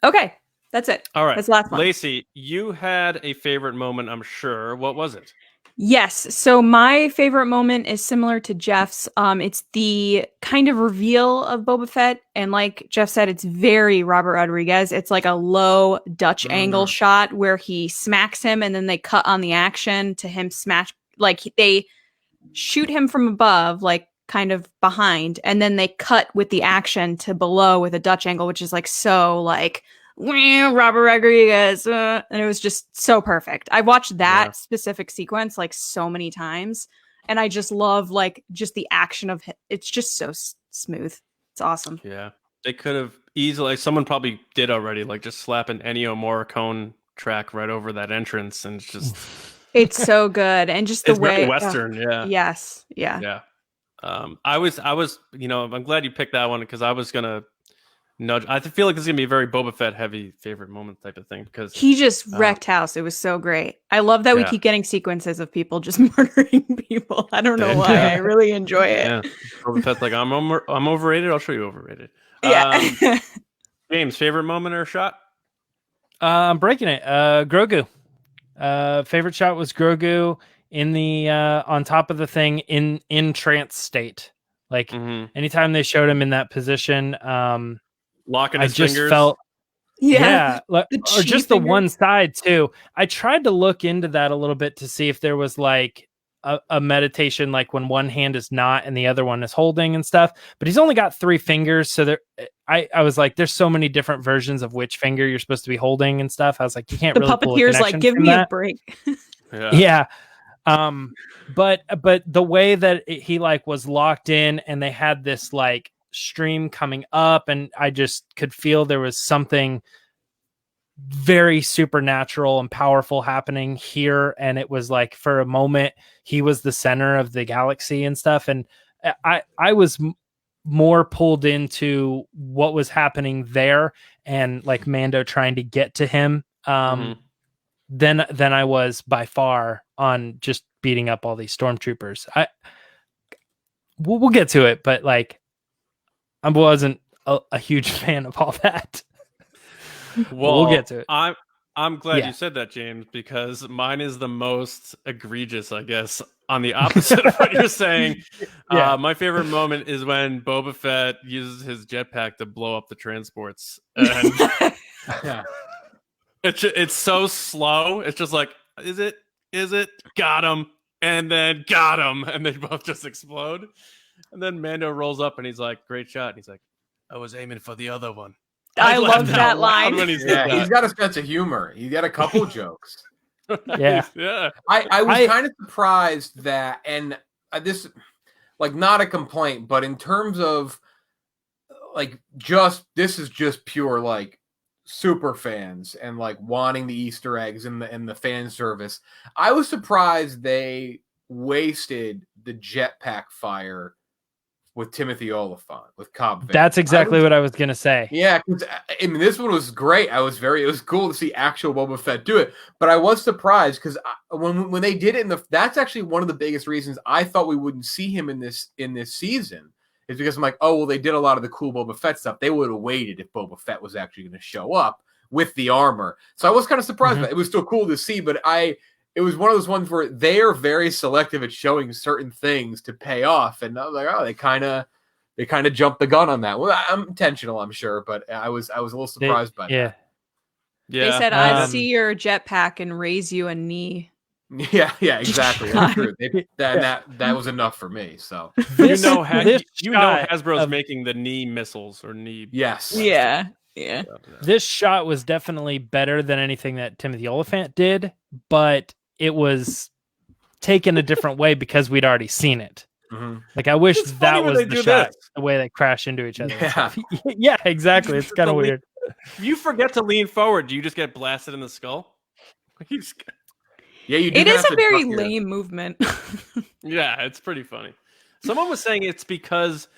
S3: Okay, that's it.
S1: All right.
S3: That's the last one.
S1: Lacey, you had a favorite moment, I'm sure. What was it?
S3: Yes. So my favorite moment is similar to Jeff's. It's the kind of reveal of Boba Fett. And like Jeff said, it's very Robert Rodriguez. It's like a low Dutch angle shot where he smacks him and then they cut on the action to him smash. Like they shoot him from above, like kind of behind. And then they cut with the action to below with a Dutch angle, which is like so like Robert Rodriguez, and it was just so perfect. I watched that specific sequence like so many times, and I just love like just the action of it. It's just so smooth. It's awesome.
S1: Yeah, they could have easily. Someone probably did already, like just slap an Ennio Morricone track right over that entrance, and it's just
S3: it's so good, and just the
S1: it's
S3: way
S1: very Western.
S3: Yes.
S1: Yeah. I was, I'm glad you picked that one because I was gonna nudge. I feel like this is gonna be a very Boba Fett heavy favorite moment type of thing because
S3: he just wrecked house. It was so great. I love that we keep getting sequences of people just murdering people. I don't know why. I really enjoy it.
S1: Yeah, Boba Fett's like I'm overrated. I'll show you overrated.
S3: Yeah.
S1: James, favorite moment or shot?
S4: I'm breaking it. Grogu. Favorite shot was Grogu in the on top of the thing in trance state. Like anytime they showed him in that position,
S1: locking his
S4: just
S1: fingers.
S4: Felt or just the
S3: fingers.
S4: one side too. I tried to look into that a little bit to see if there was like a meditation, like when one hand is not and the other one is holding and stuff. But he's only got 3 fingers, so there. I was like, there's so many different versions of which finger you're supposed to be holding and stuff. I was like, you can't
S3: The
S4: really pull a
S3: puppeteer's like,
S4: connection
S3: give
S4: from
S3: me
S4: that.
S3: a break.
S4: Yeah. But the way that he like was locked in and they had this like stream coming up, and I just could feel there was something very supernatural and powerful happening here. And it was like, for a moment, he was the center of the galaxy and stuff. And I was more pulled into what was happening there and like Mando trying to get to him than I was by far on just beating up all these stormtroopers. We'll get to it, but like I wasn't a huge fan of all that.
S1: Well,
S4: we'll get to it.
S1: I'm glad you said that, James, because mine is the most egregious, I guess, on the opposite of what you're saying. My favorite moment is when Boba Fett uses his jetpack to blow up the transports. And it's so slow. It's just like, is it? Got him. And then got him. And they both just explode. And then Mando rolls up and he's like, great shot. And he's like, I was aiming for the other one.
S3: I love that line.
S1: When
S2: he's got a sense of humor. He's got a couple jokes.
S4: Yeah.
S2: I was kind of surprised that, and this, like, not a complaint, but in terms of, like, this is just pure, like, super fans and, like, wanting the Easter eggs and the fan service. I was surprised they wasted the jetpack fire with Timothy Oliphant, with Cobb Vanth.
S4: That's exactly what I was going to say.
S2: Yeah, because I mean, this one was great. It was cool to see actual Boba Fett do it. But I was surprised because when they did it that's actually one of the biggest reasons I thought we wouldn't see him in this season, is because I'm like, oh, well, they did a lot of the cool Boba Fett stuff. They would have waited if Boba Fett was actually going to show up with the armor. So I was kind of surprised. By it. It was still cool to see, but it was one of those ones where they are very selective at showing certain things to pay off. And I was like, oh, they kind of jumped the gun on that. Well, I'm intentional, I'm sure, but I was a little surprised by that.
S3: Yeah. They said, I see your jetpack and raise you a knee.
S2: Yeah, exactly. That's true. That was enough for me. So
S1: Hasbro's making the knee missiles or knee.
S2: Yes.
S3: Yeah.
S4: This shot was definitely better than anything that Timothy Oliphant did, but it was taken a different way because we'd already seen it.
S2: Mm-hmm.
S4: Like I wish that was the shot, the way they crash into each other. Yeah, exactly. It's kind of weird.
S1: You forget to lean forward. Do you just get blasted in the skull?
S2: Yeah, you do.
S3: It is a very lame movement.
S1: Yeah, it's pretty funny. Someone was saying it's because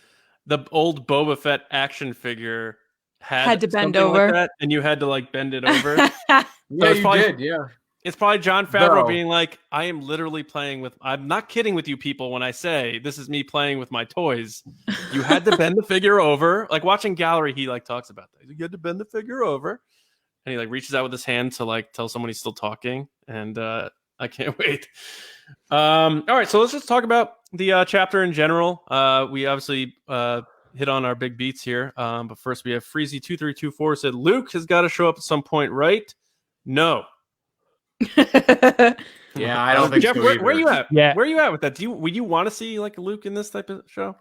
S1: the old Boba Fett action figure had
S3: to bend over,
S1: like that, and you had to like bend it over.
S2: Yeah, you did. Yeah,
S1: it's probably Jon Favreau being like, "I am literally playing with. I'm not kidding with you people when I say this is me playing with my toys. You had to bend the figure over. Like watching Gallery, he like talks about that. You had to bend the figure over, and he like reaches out with his hand to like tell someone he's still talking, and I can't wait. All right, so let's just talk about the chapter in general. We obviously hit on our big beats here, but first we have Freezy2324 said Luke has got to show up at some point, right? No.
S2: Yeah, I don't think
S1: Jeff,
S2: so
S1: where you at?
S4: Yeah,
S1: where you at with that? Would you want to see like Luke in this type of show?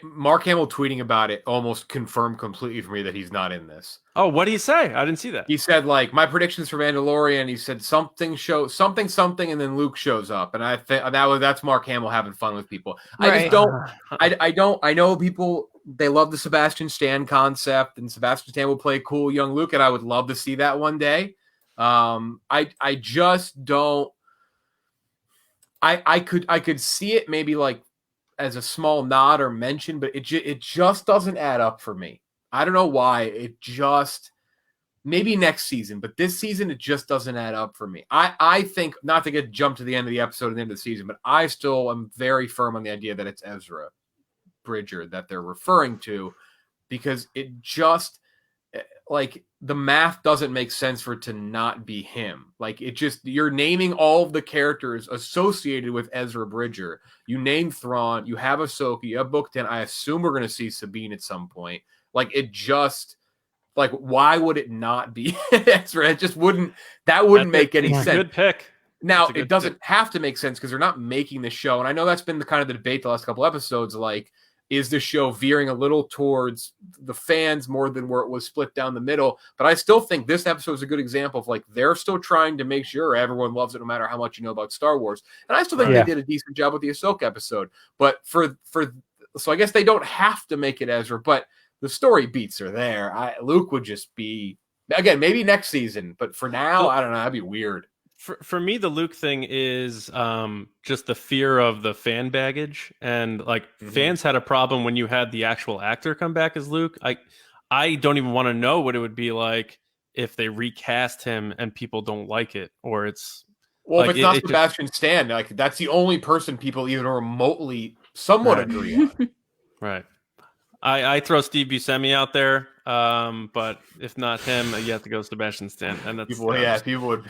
S2: Mark Hamill tweeting about it almost confirmed completely for me that he's not in this.
S1: Oh, what did he say? I didn't see that.
S2: He said like my predictions for Mandalorian. He said something, and then Luke shows up, and I think that's Mark Hamill having fun with people.
S3: Right.
S2: I just don't. I know people. They love the Sebastian Stan concept, and Sebastian Stan would play cool young Luke, and I would love to see that one day. I just don't. I could see it maybe like as a small nod or mention, but it just doesn't add up for me. I don't know why. It just maybe next season, but this season it just doesn't add up for me. I think, not to get jumped to the end of the episode and the end of the season, but I still am very firm on the idea that it's Ezra Bridger that they're referring to, because it just like the math doesn't make sense for it to not be him. Like it just, you're naming all of the characters associated with Ezra Bridger. You name Thrawn, you have Ahsoka, you have Bo-Katan. I assume we're going to see Sabine at some point. Like it just, like why would it not be Ezra? It just wouldn't make any sense.
S1: Good pick.
S2: Now it doesn't have to make sense because they're not making the show, and I know that's been the kind of the debate the last couple episodes. Like, is the show veering a little towards the fans more than where it was split down the middle? But I still think this episode is a good example of like they're still trying to make sure everyone loves it, no matter how much you know about Star Wars. And I still think they did a decent job with the Ahsoka episode. But so I guess they don't have to make it Ezra, but the story beats are there. Luke would just be, again, maybe next season, but for now, I don't know. That'd be weird.
S1: For me, the Luke thing is just the fear of the fan baggage, and like fans had a problem when you had the actual actor come back as Luke. I don't even want to know what it would be like if they recast him and people don't like it, or it's
S2: if it's not Sebastian Stan, like that's the only person people even remotely somewhat agree on.
S1: Right. I throw Steve Buscemi out there, but if not him, you have to go Sebastian Stan. And that's
S2: people would.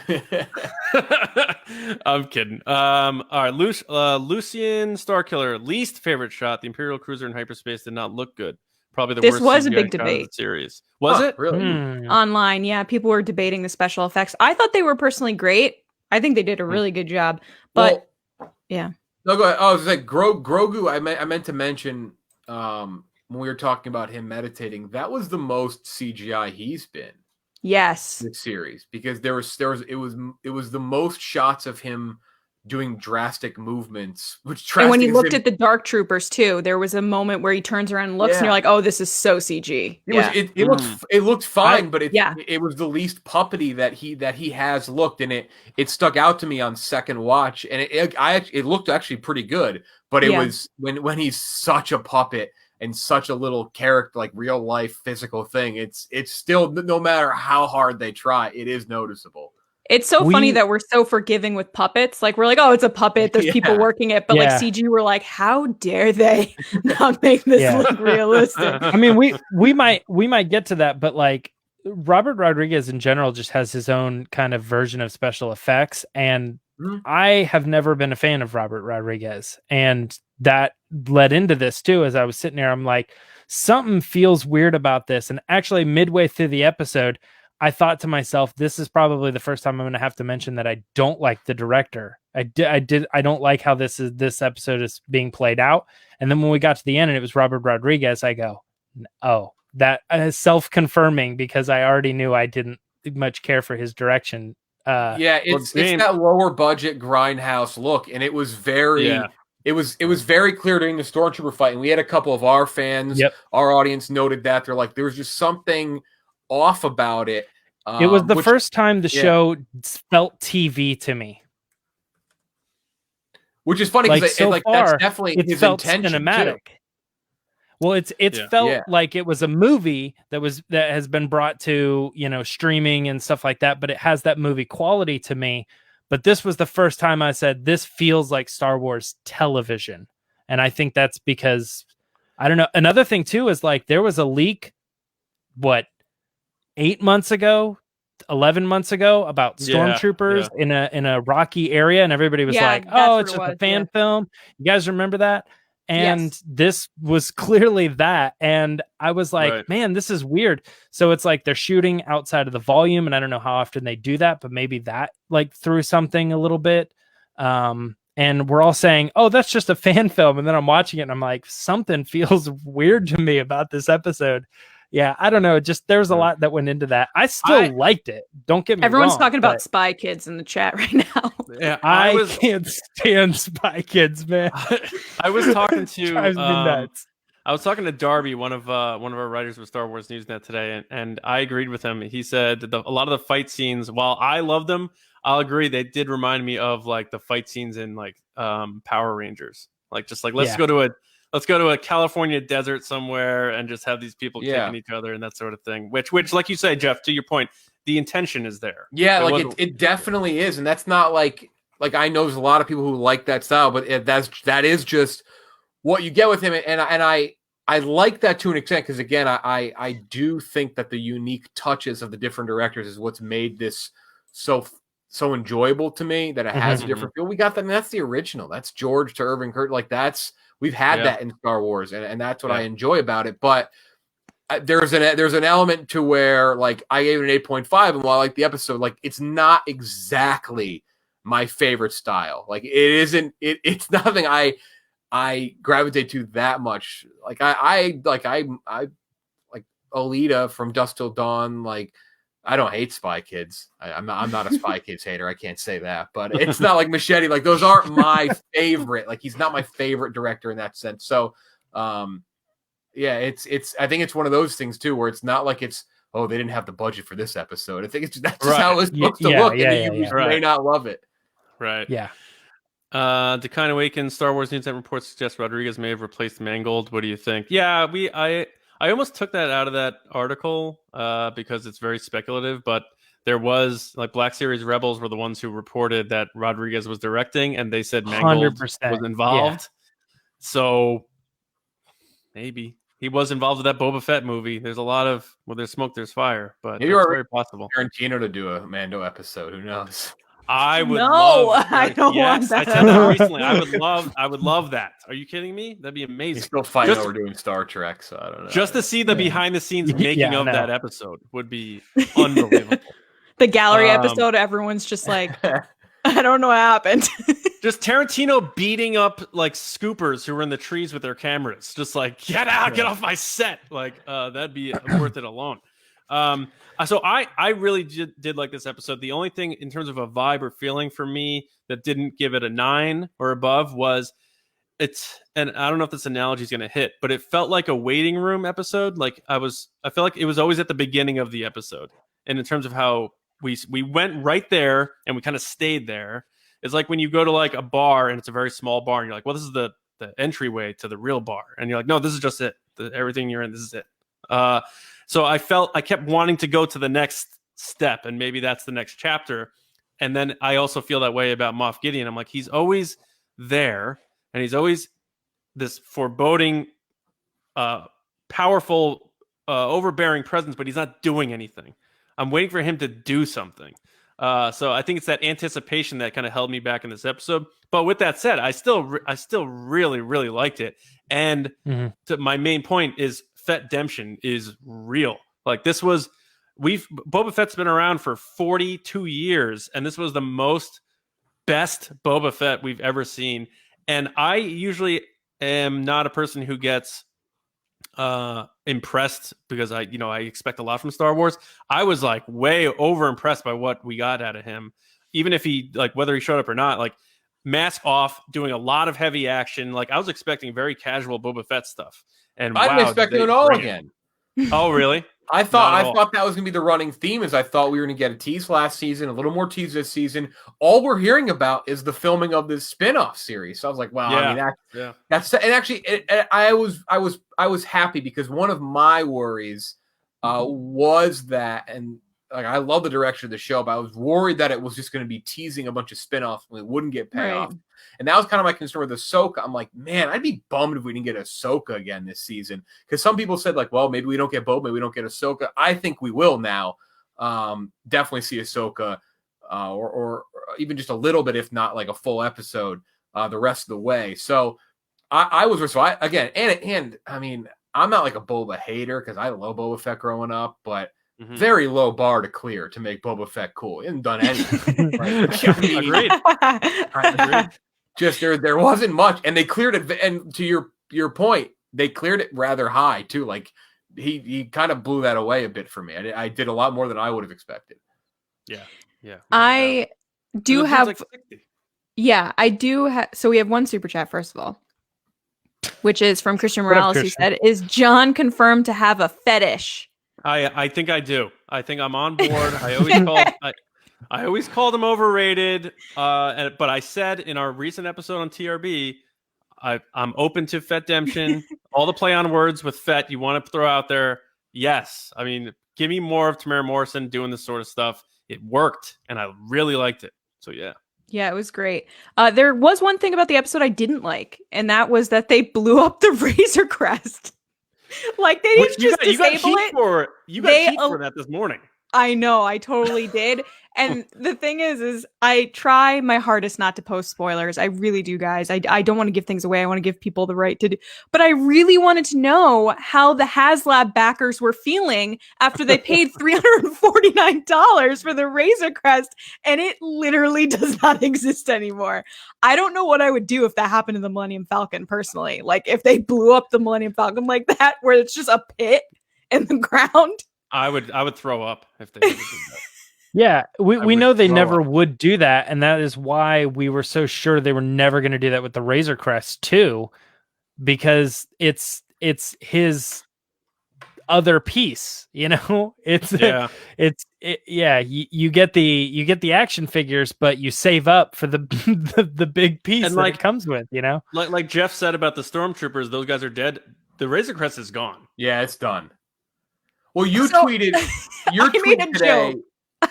S1: I'm kidding. All right, Lucian Starkiller, least favorite shot. The Imperial cruiser in hyperspace did not look good. Probably the worst.
S3: This was a
S1: CGI
S3: big
S1: shot of
S3: debate.
S1: the series. Was it
S2: really
S3: online? Yeah, people were debating the special effects. I thought they were personally great. I think they did a really good job. But yeah,
S2: no, go ahead. Oh, I was like Grogu. I meant to mention. When we were talking about him meditating, that was the most CGI he's been.
S3: Yes.
S2: This series, because it was the most shots of him doing drastic movements,
S3: and when he looked at the Dark Troopers too, there was a moment where he turns around and looks, and you're like, "Oh, this is so CG."
S2: It looked fine, but it was the least puppety that he has looked, and it stuck out to me on second watch, and it looked actually pretty good, but it was when he's such a puppet and such a little character, like real life physical thing, it's still, no matter how hard they try, it is noticeable.
S3: It's so funny that we're so forgiving with puppets. Like, we're like, oh, it's a puppet. There's people working it. But like CG, we're like, how dare they not make this look realistic?
S4: I mean, we might get to that, but like Robert Rodriguez in general just has his own kind of version of special effects. And I have never been a fan of Robert Rodriguez. And that led into this too. As I was sitting there, I'm like, something feels weird about this. And actually midway through the episode, I thought to myself, this is probably the first time I'm going to have to mention that I don't like the director. I don't like how this episode is being played out. And then when we got to the end and it was Robert Rodriguez, I go, oh, that is self-confirming, because I already knew I didn't much care for his direction.
S2: It's that lower budget grindhouse look, and it was very it was very clear during the stormtrooper fight, and we had a couple of our fans, our audience noted that. They're like, there was just something off about it.
S4: It was the first time the show felt TV to me,
S2: which is funny because that's definitely
S4: it
S2: his
S4: felt
S2: intention
S4: cinematic.
S2: Too.
S4: Well, it felt like it was a movie that has been brought to, streaming and stuff like that, but it has that movie quality to me. But this was the first time I said, this feels like Star Wars television. And I think that's because, I don't know. Another thing too is like, there was a leak, 8 months ago, 11 months ago, about stormtroopers in a rocky area. And everybody was like, oh, it's just a fan film. You guys remember that? And this was clearly that. And I was like, man, this is weird. So it's like they're shooting outside of the volume. And I don't know how often they do that, but maybe that like threw something a little bit. And we're all saying, oh, that's just a fan film. And then I'm watching it and I'm like, something feels weird to me about this episode. Yeah, I don't know. Just there was a lot that went into that. I still liked it. Don't get me
S3: Everyone's
S4: wrong.
S3: talking about Spy Kids in the chat right now.
S1: Yeah,
S4: I can't stand Spy Kids, man.
S1: I was talking to
S4: drives me nuts.
S1: I was talking to Darby, one of our writers with Star Wars Newsnet today, and I agreed with him. He said that a lot of the fight scenes, while I love them, I'll agree they did remind me of like the fight scenes in like Power Rangers. Like just like let's go to a California desert somewhere and just have these people kicking each other and that sort of thing. Which, like you say, Jeff, to your point, the intention is there.
S2: Yeah, it definitely is, and that's not like I know there's a lot of people who like that style, but that is just what you get with him, and I like that to an extent because again, I do think that the unique touches of the different directors is what's made this so enjoyable to me. That it has a different feel. We got that. And that's the original. That's George to Irvin Kurt. Like we've had that in Star Wars, and that's what I enjoy about it. But there's an element to where like I gave it an 8.5, and while I like the episode, like it's not exactly my favorite style. Like it's nothing I gravitate to that much. Like I like Alita from Dusk Till Dawn. Like I don't hate Spy Kids. I'm not a Spy Kids hater. I can't say that, but it's not like Machete. Like those aren't my favorite. Like he's not my favorite director in that sense. So, it's. I think it's one of those things too, where it's not like it's they didn't have the budget for this episode. I think that's just how it was supposed to look, and you may not love it.
S1: Right.
S4: Yeah.
S1: Decline Awakens, Star Wars News reports suggest Rodriguez may have replaced Mangold. What do you think? Yeah, I almost took that out of that article because it's very speculative, but there was like Black Series Rebels were the ones who reported that Rodriguez was directing, and they said Mangold 100%. Was involved. Yeah. So maybe he was involved with that Boba Fett movie. There's a lot of there's smoke, there's fire, but it's very possible.
S2: Tarantino to do a Mando episode. Who knows?
S1: I would love.
S3: I don't want that.
S1: I said that recently. I would love that. Are you kidding me? That'd be amazing.
S2: He's still fighting over doing Star Trek, so I don't know.
S1: Just to see the behind the scenes making of that episode would be unbelievable.
S3: The gallery episode, everyone's just like, I don't know what happened.
S1: Just Tarantino beating up like scoopers who were in the trees with their cameras. Just like, get out, get off my set. Like that'd be worth it alone. So I really did like this episode. The only thing in terms of a vibe or feeling for me that didn't give it a 9 or above was and I don't know if this analogy is going to hit, but it felt like a waiting room episode. Like I felt like it was always at the beginning of the episode. And in terms of how we went right there and we kind of stayed there. It's like when you go to like a bar and it's a very small bar and you're like, well, this is the entryway to the real bar. And you're like, no, this is just it. Everything you're in, this is it. So I kept wanting to go to the next step, and maybe that's the next chapter. And then I also feel that way about Moff Gideon. I'm like, he's always there, and he's always this foreboding, powerful, overbearing presence, but he's not doing anything. I'm waiting for him to do something. So I think it's that anticipation that kind of held me back in this episode. But with that said, I still really, really liked it. And my main point is Fett-demption is real. Like this was, Boba Fett's been around for 42 years, and this was the best Boba Fett we've ever seen. And I usually am not a person who gets impressed because I expect a lot from Star Wars. I was like way over impressed by what we got out of him, even if he whether he showed up or not, like mask off, doing a lot of heavy action. Like I was expecting very casual Boba Fett stuff, and
S2: I didn't expect it all again.
S1: Oh, really?
S2: I thought that was going to be the running theme. Is I thought we were going to get a tease last season, a little more tease this season. All we're hearing about is the filming of this spin-off series. So I was like, wow, I mean, that's and actually, I was happy because one of my worries was that, and like I love the direction of the show, but I was worried that it was just going to be teasing a bunch of spin-offs and it wouldn't get payoff. Right. And that was kind of my concern with Ahsoka. I'm like, man, I'd be bummed if we didn't get Ahsoka again this season. Because some people said, like, well, maybe we don't get Boba, maybe we don't get Ahsoka. I think we will now. Definitely see Ahsoka, or even just a little bit, if not like a full episode, the rest of the way. So I mean, I'm not like a Boba hater because I love Boba Fett growing up, but very low bar to clear to make Boba Fett cool. He hasn't done anything. Right? Agreed. Just there wasn't much, and they cleared it. And to your point, they cleared it rather high too. Like he kind of blew that away a bit for me. I did a lot more than I would have expected.
S1: Yeah.
S3: I do have. Like I do have. So we have one super chat first of all, which is from Christian Morales. He said, "Is John confirmed to have a fetish?"
S1: I think I do. I think I'm on board. I always called him overrated. But I said in our recent episode on TRB, I'm open to Fett-demption. All the play on words with Fett you want to throw out there. Yes. I mean, give me more of Tamara Morrison doing this sort of stuff. It worked, and I really liked it. So, yeah.
S3: Yeah, it was great. There was one thing about the episode I didn't like, and that was that they blew up the Razor Crest. Like, they didn't just disable it.
S1: You got heat for that this morning.
S3: I know, I totally did. And the thing is I try my hardest not to post spoilers. I really do, guys. I don't want to give things away. I want to give people the right to do. But I really wanted to know how the HasLab backers were feeling after they paid $349 for the Razor Crest, and it literally does not exist anymore. I don't know what I would do if that happened to the Millennium Falcon, personally. Like, if they blew up the Millennium Falcon like that, where it's just a pit in the ground.
S1: I would throw up if they did that.
S4: Yeah, we know they never would do that, and that is why we were so sure they were never going to do that with the Razor Crest too, because it's his other piece, you know. You get the action figures, but you save up for the big piece and that it comes with, you know.
S1: Like Jeff said about the stormtroopers, those guys are dead. The Razor Crest is gone.
S2: Yeah, it's done. Well, you tweeted your tweet today.
S3: Joke.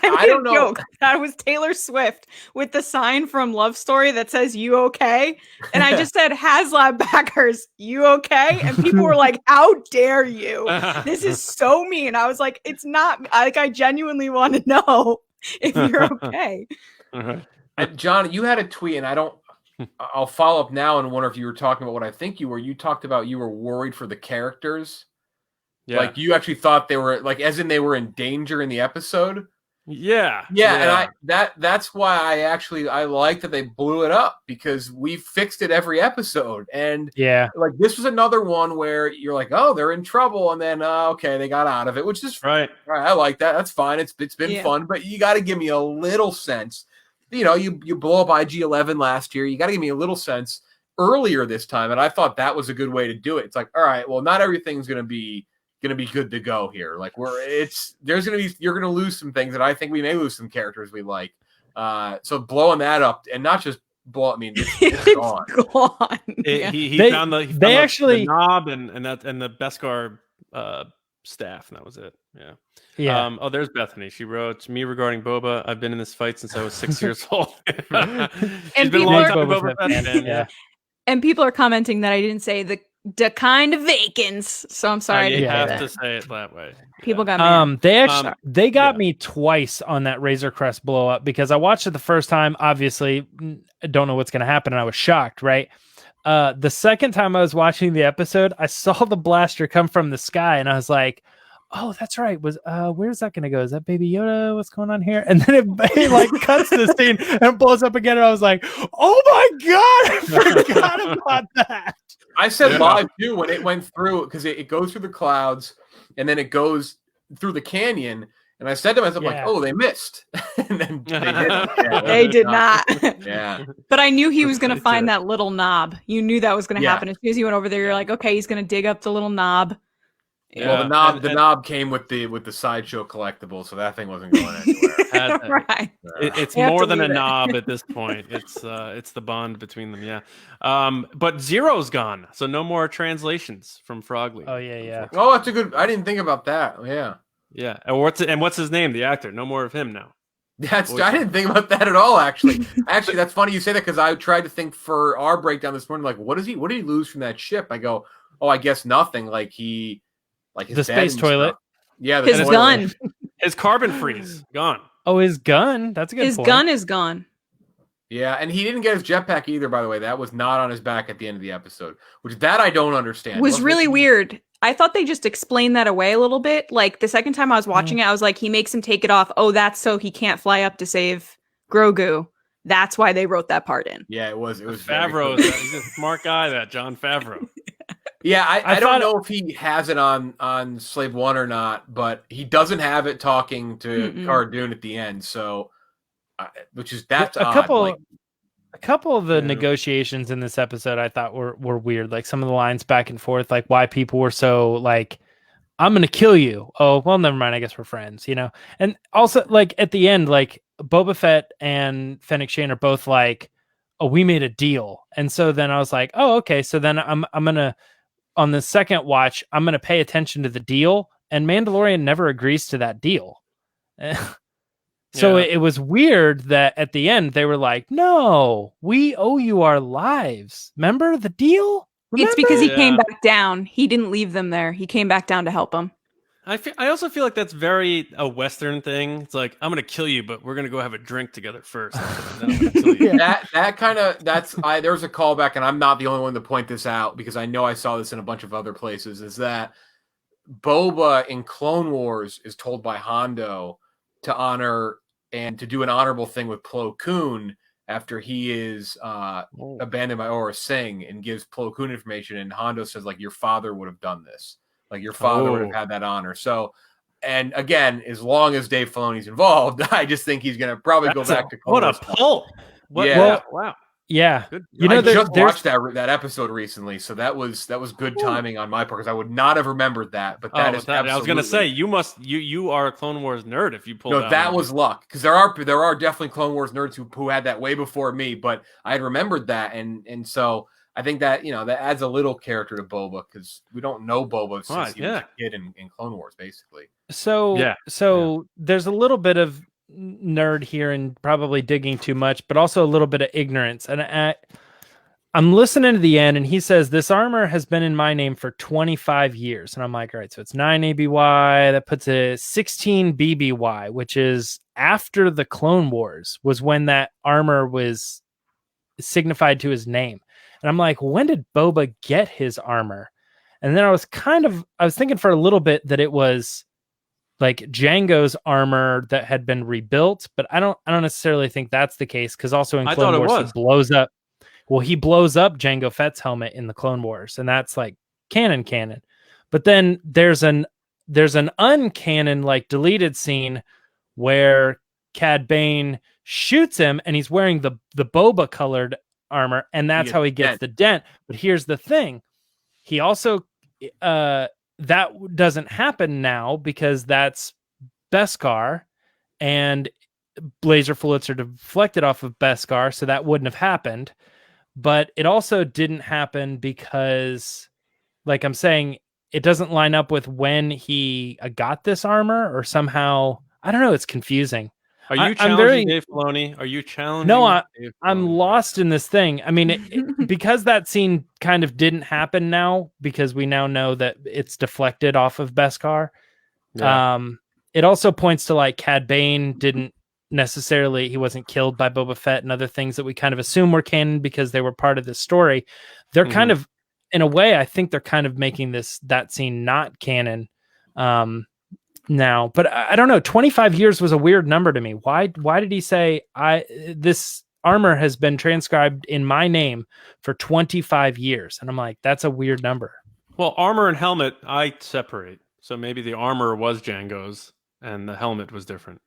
S3: I don't know. Joke. That was Taylor Swift with the sign from Love Story that says "You okay?" And I just said HasLab backers, "You okay?" And people were like, "How dare you? This is so mean." I was like, "It's not." Like, I genuinely want to know if you're okay.
S2: And John, you had a tweet, and I'll follow up now and wonder if you were talking about what I think you were. You talked about you were worried for the characters. Yeah. Like, you actually thought they were, like, as in they were in danger in the episode.
S1: Yeah.
S2: And that's why I like that they blew it up, because we fixed it every episode. And like, this was another one where you're like, oh, they're in trouble, and then okay, they got out of it, which is
S1: right.
S2: I like that. That's fine. It's been fun, but you got to give me a little sense. You know, you blow up IG-11 last year. You got to give me a little sense earlier this time, and I thought that was a good way to do it. It's like, all right, well, not everything's going to be good to go here. Like, you're going to lose some things, and I think we may lose some characters we like. So blowing that up, and not just blow, I mean, it's gone.
S1: He found the knob and the Beskar staff, and that was it. Yeah.
S4: Yeah.
S1: Oh, there's Bethany. She wrote me regarding Boba. I've been in this fight since I was 6 years old. She's been a
S3: people
S1: long
S3: are-
S1: time
S4: Boba
S1: Boba
S4: Fett
S1: Fett
S4: fan,
S1: fan.
S4: yeah.
S3: And people are commenting that I didn't say the kind of vacants. So I'm sorry. I
S1: You
S3: didn't say
S1: have
S3: that.
S1: to say it that way.
S3: People
S1: Yeah.
S3: got mad.
S4: They actually they got
S1: yeah.
S4: me twice on that Razor Crest blow up because I watched it the first time. Obviously, I don't know what's going to happen, and I was shocked. Right. The second time I was watching the episode, I saw the blaster come from the sky, and I was like, "Oh, that's right. Where's that going to go? Is that Baby Yoda? What's going on here?" And then it like cuts the scene and blows up again, and I was like, "Oh my god, I forgot about that."
S2: I said
S1: Yeah.
S2: live too when it went through because it goes through the clouds and then it goes through the canyon. And I said to myself, like,
S4: Yeah.
S2: "Oh, they missed." And then they didn't. Yeah,
S3: They did not.
S2: Yeah.
S3: But I knew he was going to
S1: It's
S3: find
S1: a-
S3: that little knob. You knew that was going to
S2: Yeah.
S3: happen. As soon as he went over there, you're like, okay, he's going to dig up the little knob.
S1: Yeah.
S2: Well, the
S1: and-
S2: knob came with the sideshow collectible, so that thing wasn't going anywhere.
S1: Had to.
S3: Right.
S1: It's
S3: You have
S1: more
S3: to
S1: than a
S3: leave it.
S1: knob at this point. It's the bond between them. Yeah. But Zero's gone, so no more translations from Frogly.
S4: Oh yeah.
S2: Oh, that's a good. I didn't think about that. Yeah.
S1: Yeah. And what's his name? The actor. No more of him now.
S2: I didn't think about that at all. Actually, that's funny you say that because I tried to think for our breakdown this morning. Like, what did he lose from that ship? I go, oh, I guess nothing. Like his
S4: The
S2: bed
S4: space
S2: and
S4: toilet.
S2: stuff. Yeah, the
S3: His
S2: toilet.
S3: gun.
S1: His carbon freeze gone.
S4: Oh, his gun. That's a good
S3: His
S4: point.
S3: gun is gone.
S2: Yeah, and he didn't get his jetpack either. By the way, that was not on his back at the end of the episode, which that I don't understand.
S3: Was
S2: Wasn't
S3: really
S2: it-
S3: weird. I thought they just explained that away a little bit. Like the second time I was watching it, I was like, he makes him take it off. Oh, that's so he can't fly up to save Grogu. That's why they wrote that part in.
S2: Yeah, it was. very
S1: Favreau.
S2: cool.
S1: He's a smart guy. That John Favreau.
S2: Yeah, I
S4: thought-
S2: don't know if he has it on Slave One or not, but he doesn't have it talking to
S3: Mm-mm.
S2: Cara Dune at the end. So, that's
S4: a
S2: odd.
S4: couple.
S2: Like,
S4: A couple of the
S1: Yeah.
S4: negotiations in this episode I thought were weird. Like some of the lines back and forth, like why people were so like, I'm going to kill you. Oh, well, never mind. I guess we're friends, you know? And also like at the end, like Boba Fett and Fennec Shand are both like, oh, we made a deal. And so then I was like, oh, okay. So then I'm going to, on the second watch, I'm going to pay attention to the deal. And Mandalorian never agrees to that deal. So
S1: Yeah.
S4: it was weird that at the end they were like, no, we owe you our lives. Remember the deal?
S3: It's because he
S1: Yeah.
S3: came back down. He didn't leave them there. He came back down to help them.
S1: I also feel like that's very a Western thing. It's like, I'm gonna kill you, but we're gonna go have a drink together first. And then I'm gonna kill you.
S4: Yeah.
S2: there was a callback, and I'm not the only one to point this out because I know I saw this in a bunch of other places. Is that Boba in Clone Wars is told by Hondo to honor and to do an honorable thing with Plo Koon after he is abandoned by Aurra Singh and gives Plo Koon information, and Hondo says like your father would have done this, like your father would have had that honor. So, and again, as long as Dave Filoni's involved, I just think he's gonna probably go back to Clone
S1: What a
S2: Wars stuff.
S1: pull!
S2: Yeah.
S1: Well, wow.
S4: Yeah.
S1: Good.
S4: You know,
S2: I
S4: there-
S2: just
S4: there's-
S2: watched that episode recently, so that was good timing on my part because I would not have remembered that. But that is
S1: I was gonna say
S2: absolutely-
S1: you are a Clone Wars nerd if you pulled
S2: no,
S1: that.
S2: that
S1: one.
S2: was luck because there are definitely Clone Wars nerds who had that way before me, but I had remembered that, and so I think that that adds a little character to Boba because we don't know Boba since
S1: Right,
S2: he was
S1: yeah.
S2: a kid in Clone Wars, basically.
S4: So
S1: Yeah.
S4: there's a little bit of nerd here and probably digging too much, but also a little bit of ignorance. And I'm listening to the end, and he says this armor has been in my name for 25 years, and I'm like, all right, so it's 9 ABY. That puts it 16 BBY, which is after the Clone Wars was when that armor was signified to his name. And I'm like, when did Boba get his armor? And then I was thinking for a little bit that it was like Jango's armor that had been rebuilt, but I don't necessarily think that's the case because also in
S1: I
S4: Clone
S1: thought it
S4: Wars
S1: was.
S4: he blows up. Well, he blows up Jango Fett's helmet in the Clone Wars, and that's like canon. But then there's an uncanon like deleted scene where Cad Bane shoots him, and he's wearing the Boba colored armor, and that's
S2: gets
S4: how he gets
S2: dent.
S4: the dent. But here's the thing: he also that doesn't happen now because that's Beskar, and laser bullets are deflected off of Beskar, so that wouldn't have happened. But it also didn't happen because, like I'm saying, it doesn't line up with when he got this armor, or somehow I don't know. It's confusing.
S1: Are you
S4: I'm
S1: challenging Dave Filoni? Are you challenging?
S4: No,
S1: Dave
S4: I'm
S1: Filoni?
S4: lost in this thing. I mean, because that scene kind of didn't happen now, because we now know that it's deflected off of Beskar.
S1: Yeah.
S4: It also points to like Cad Bane didn't necessarily, he wasn't killed by Boba Fett and other things that we kind of assume were canon because they were part of this story. They're kind of, in a way, I think they're kind of making that scene not canon. Now, but I don't know. 25 years was a weird number to me. Why did he say this armor has been transcribed in my name for 25 years? And I'm like, that's a weird number.
S1: Well, armor and helmet, I separate. So maybe the armor was Jango's and the helmet was different.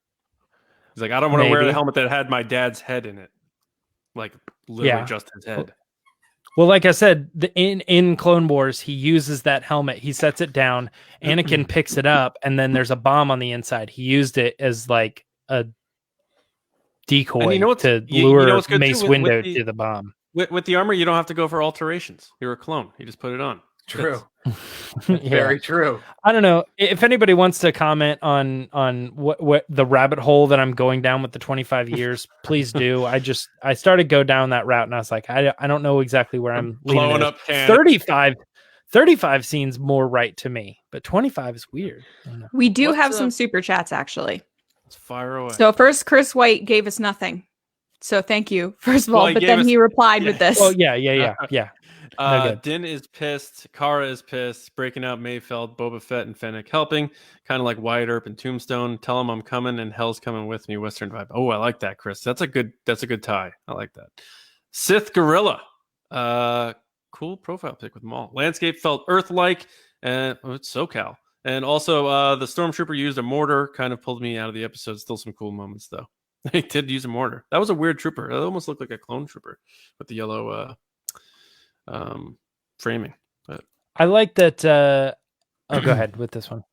S1: He's like, I don't want to wear the helmet that had my dad's head in it. Like literally just his head.
S4: Well, like I said, in Clone Wars, he uses that helmet. He sets it down. Anakin picks it up, and then there's a bomb on the inside. He used it as like a decoy to lure Mace Windu to the bomb.
S1: With the armor, you don't have to go for alterations. You're a clone. You just put it on.
S2: True. Very true.
S4: I don't know if anybody wants to comment on what the rabbit hole that I'm going down with the 25 years. Please do. I started go down that route, and I was like, I don't know exactly where I'm
S1: blowing up.
S4: 35 seems more right to me, but 25 is weird.
S3: We do have some super chats actually.
S1: Let's fire away.
S3: So first, Chris White gave us nothing. So thank you, first of all. But then he replied with this.
S4: Oh yeah. No
S1: Din is pissed. Kara is pissed. Breaking out Mayfeld, Boba Fett, and Fennec helping. Kind of like Wyatt Earp and Tombstone. Tell him I'm coming and hell's coming with me. Western vibe. Oh, I like that, Chris. That's a good tie. I like that. Sith Gorilla. Cool profile pic with Maul. Landscape felt Earth-like, and it's SoCal. And also, the Stormtrooper used a mortar. Kind of pulled me out of the episode. Still some cool moments though. They did use a mortar. That was a weird trooper. It almost looked like a clone trooper with the yellow framing. But
S4: I like that. Go ahead with this one.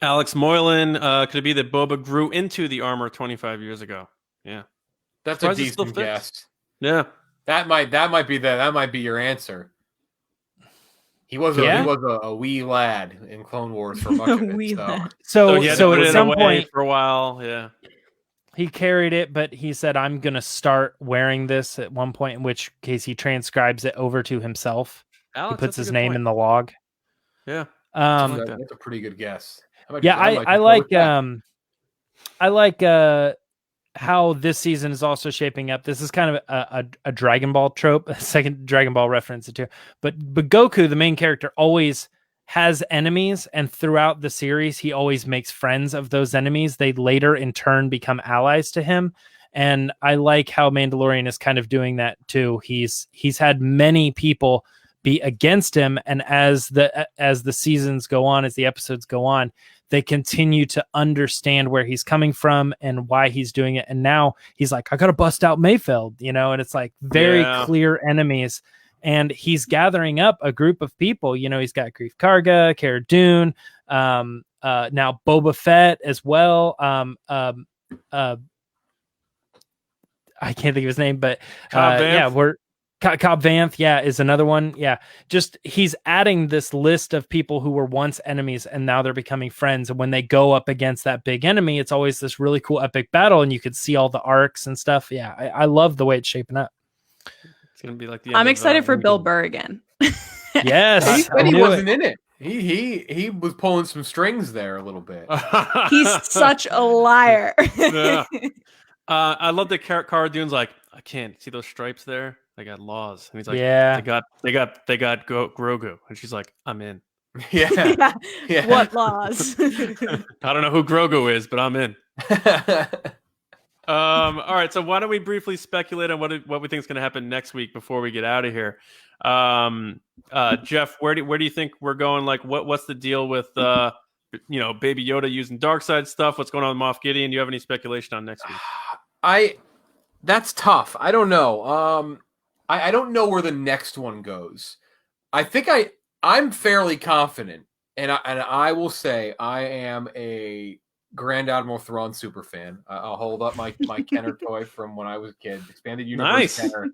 S1: Alex Moylan, could it be that Boba grew into the armor 25 years ago? Yeah,
S2: that's a decent guess.
S1: Yeah,
S2: that might be your answer. He was a wee lad in Clone Wars for much of it.
S4: So at some point
S1: for a while, yeah.
S4: He carried it, but he said, I'm going to start wearing this at one point, in which case he transcribes it over to himself.
S1: Alex,
S4: he puts his name in the log.
S1: Yeah.
S2: That's a pretty good guess.
S4: I like how this season is also shaping up. This is kind of a Dragon Ball trope, a second Dragon Ball reference too. But Goku, the main character, always has enemies, and throughout the series he always makes friends of those enemies. They later in turn become allies to him, and I like how Mandalorian is kind of doing that too. He's had many people be against him, and as the seasons go on, as the episodes go on, they continue to understand where he's coming from and why he's doing it. And now he's like, I gotta bust out Mayfeld, and it's like very clear enemies. And he's gathering up a group of people. He's got Grief Karga, Cara Dune, now Boba Fett as well. I can't think of his name, but Cobb Vanth, is another one. Yeah, just he's adding this list of people who were once enemies and now they're becoming friends. And when they go up against that big enemy, it's always this really cool epic battle, and you could see all the arcs and stuff. Yeah, I love the way it's shaping up.
S1: Gonna be like
S3: I'm excited for Bill Burr again.
S4: Yes,
S2: he said he wasn't in it. He was pulling some strings there a little bit.
S3: He's such a liar.
S1: Yeah. I love that Cara Dune's like, I can't see those stripes there. They got laws, and he's like, they got Grogu, and she's like, I'm in.
S2: Yeah.
S3: What laws?
S1: I don't know who Grogu is, but I'm in. All right, so why don't we briefly speculate on what we think is going to happen next week before we get out of here? Jeff, where do you think we're going? Like, what's the deal with Baby Yoda using dark side stuff? What's going on with Moff Gideon? Do you have any speculation on next week?
S2: That's tough. I don't know. I don't know where the next one goes. I think I'm fairly confident, and I will say I am a Grand Admiral Thrawn super fan. I'll hold up my Kenner toy from when I was a kid. Expanded Universe Kenner.